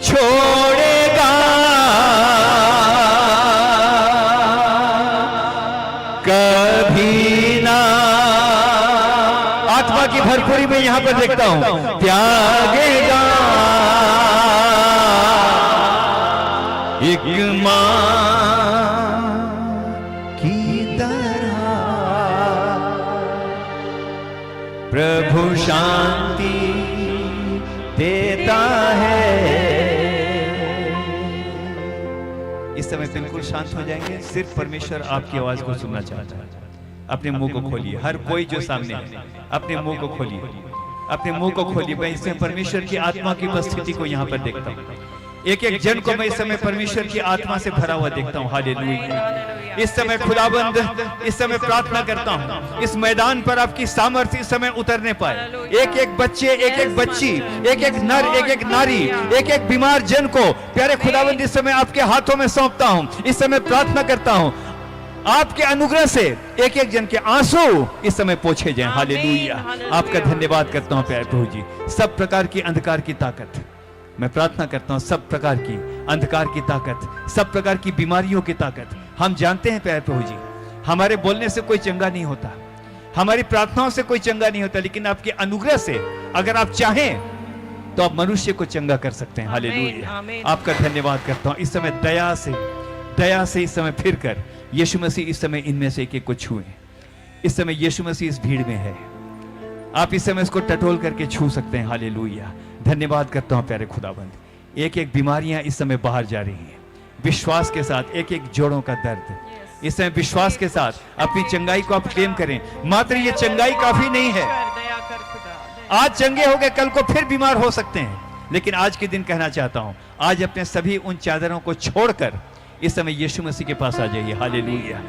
छोड़ेगा, कभी ना, आत्मा की भरपूरी में यहां पर देखता हूं, त्यागेगा एक मां की तरह प्रभु शांति देता है। इस समय बिल्कुल शांत हो जाएंगे, सिर्फ परमेश्वर आपकी आवाज को सुनना चाहता है। अपने मुंह को खोलिए, हर कोई जो सामने है अपने मुंह को खोलिए, अपने मुंह को खोलिए। मैं इसमें परमेश्वर की आत्मा की उपस्थिति को यहाँ पर देखता हूँ। एक एक जन को मैं इस समय परमेश्वर की आत्मा से भरा हुआ देखता हूँ। हालेलुया। इस समय खुदाबंद, इस समय प्रार्थना करता हूँ इस मैदान पर आपकी सामर्थ्य इस समय उतरने पाए। एक एक बच्चे, एक एक बच्ची, एक एक नर, एक एक नारी, एक एक बीमार जन को प्यारे खुदाबंद इस समय आपके हाथों में सौंपता हूँ। इस समय प्रार्थना करता हूँ आपके अनुग्रह से एक एक जन के आंसू इस समय पोंछे जाएं। हालेलुया। आपका धन्यवाद करता हूं प्यारे प्रभु जी। सब प्रकार की अंधकार की ताकत मैं प्रार्थना करता हूं, सब प्रकार की अंधकार की ताकत, सब प्रकार की बीमारियों की ताकत। हम जानते हैं प्यारे प्रभु जी, हमारे बोलने से कोई चंगा नहीं होता, हमारी प्रार्थनाओं से कोई चंगा नहीं होता, लेकिन आपके अनुग्रह से अगर आप चाहें तो आप मनुष्य को चंगा कर सकते हैं। हालेलुया। आपका धन्यवाद करता हूं। इस समय दया से इस समय फिर कर यीशु मसीह इस समय इनमें से एक एक को छुए। इस समय यीशु मसीह इस भीड़ में है, आप इस समय इसको टटोल करके छू सकते हैं। हालेलुया। धन्यवाद करता हूं प्यारे खुदाबंद। एक एक बीमारियां इस समय बाहर जा रही हैं विश्वास के साथ। एक एक जोड़ों का दर्द इस समय विश्वास के साथ अपनी चंगाई को आप क्लेम करें। मात्र ये चंगाई काफी नहीं है। आज चंगे हो गए, कल को फिर बीमार हो सकते हैं, लेकिन आज के दिन कहना चाहता हूं, आज अपने सभी उन चादरों को छोड़कर इस समय यीशु मसीह के पास आ जाइए। हालेलुया।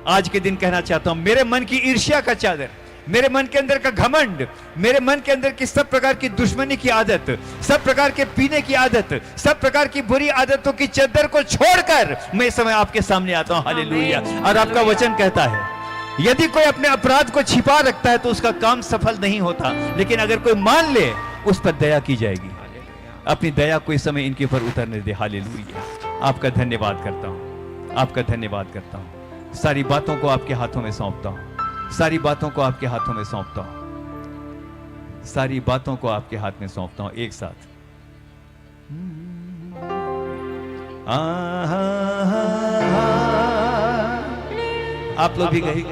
आज के दिन कहना चाहता हूं, मेरे मन की ईर्ष्या का चादर, मेरे मन के अंदर का घमंड, मेरे मन के अंदर की सब प्रकार की दुश्मनी की आदत, सब प्रकार के पीने की आदत, सब प्रकार की बुरी आदतों की चादर को छोड़कर मैं इस समय आपके सामने आता हूं। हालेलुया। और आपका वचन कहता है, यदि कोई अपने अपराध को छिपा रखता है तो उसका काम सफल नहीं होता, लेकिन अगर कोई मान ले उस पर दया की जाएगी। अपनी दया को इस समय इनके ऊपर उतरने दे। हालेलुया। आपका धन्यवाद करता हूं, आपका धन्यवाद करता हूं। सारी बातों को आपके हाथों में सौंपता हूं, सारी बातों को आपके हाथों में सौंपता हूं, सारी बातों को आपके हाथ में सौंपता हूं एक साथ। आप लोग भी कहिए,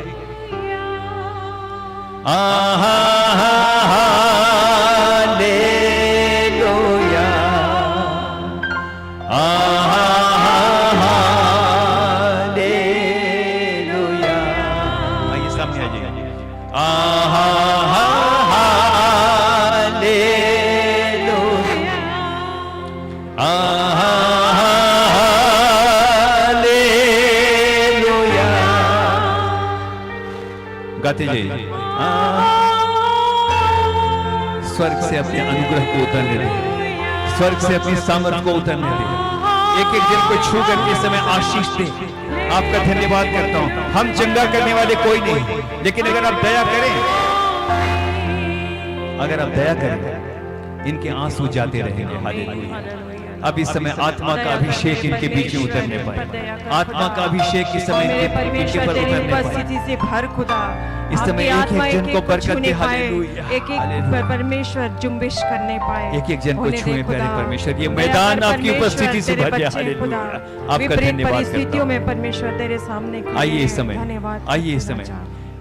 गाते जाइए। स्वर्ग से अपने अनुग्रह को उतरने दे, स्वर्ग से अपनी सामर्थ को उतरने दे। एक एक जन को छू करके इस समय आशीष दे। आपका धन्यवाद करता हूं। हम चंगा करने वाले कोई नहीं, लेकिन अगर आप दया करें, अगर आप दया करें, इनके आंसू जाते रहेंगे। हालेलुया। अब इस समय आत्मा का अभिषेक इनके बीच में उतरने पाए। आत्मा का अभिषेक इस समय इनके पर उतरने पाए। इस समय एक एक जन को बरकत दे। हालेलुया। एक एक परमेश्वर जुम्बिश करने पाए, एक एक जन को छुए प्यारे परमेश्वर। ये मैदान आपकी उपस्थिति से भर जाए। हालेलुया। आपका धन्यवाद करता हूं। परमेश्वर तेरे सामने आइए इस समय, आइए इस समय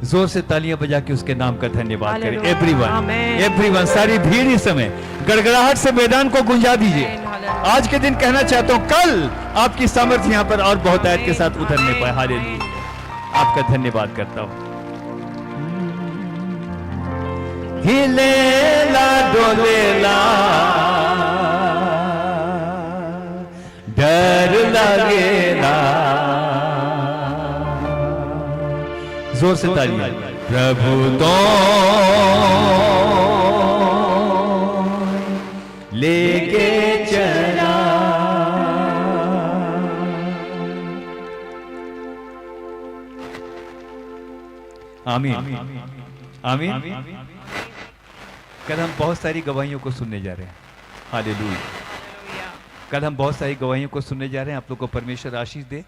जोर से तालियां बजा के उसके नाम का धन्यवाद करें। एवरीवन, एवरीवन, सारी भीड़ इस समय गड़गड़ाहट से मैदान को गुंजा दीजिए। आज के दिन कहना चाहता हूं, कल आपकी सामर्थ्य यहां पर और बहुतायत के साथ उतरने पाए। हालेलुया। आपका धन्यवाद करता हूं। हिलेला डोलेला डर लगेला। जोर से तालियां। प्रभु तो लेके चला। आमीन आमीन। कल हम बहुत सारी गवाहियों को सुनने जा रहे हैं। हालेलुया। कल हम बहुत सारी गवाहियों को सुनने जा रहे हैं। आप लोग को परमेश्वर आशीष दे।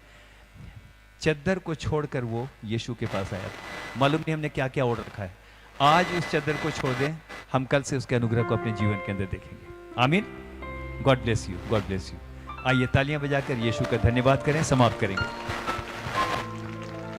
चद्दर को छोड़कर वो यीशु के पास आया। मालूम नहीं हमने क्या क्या ओढ़ रखा है। आज उस चद्दर को छोड़ दें, हम कल से उसके अनुग्रह को अपने जीवन के अंदर देखेंगे। आमीन। God bless you, God bless you. आइए तालियां बजाकर यीशु का धन्यवाद करें, समाप्त करेंगे।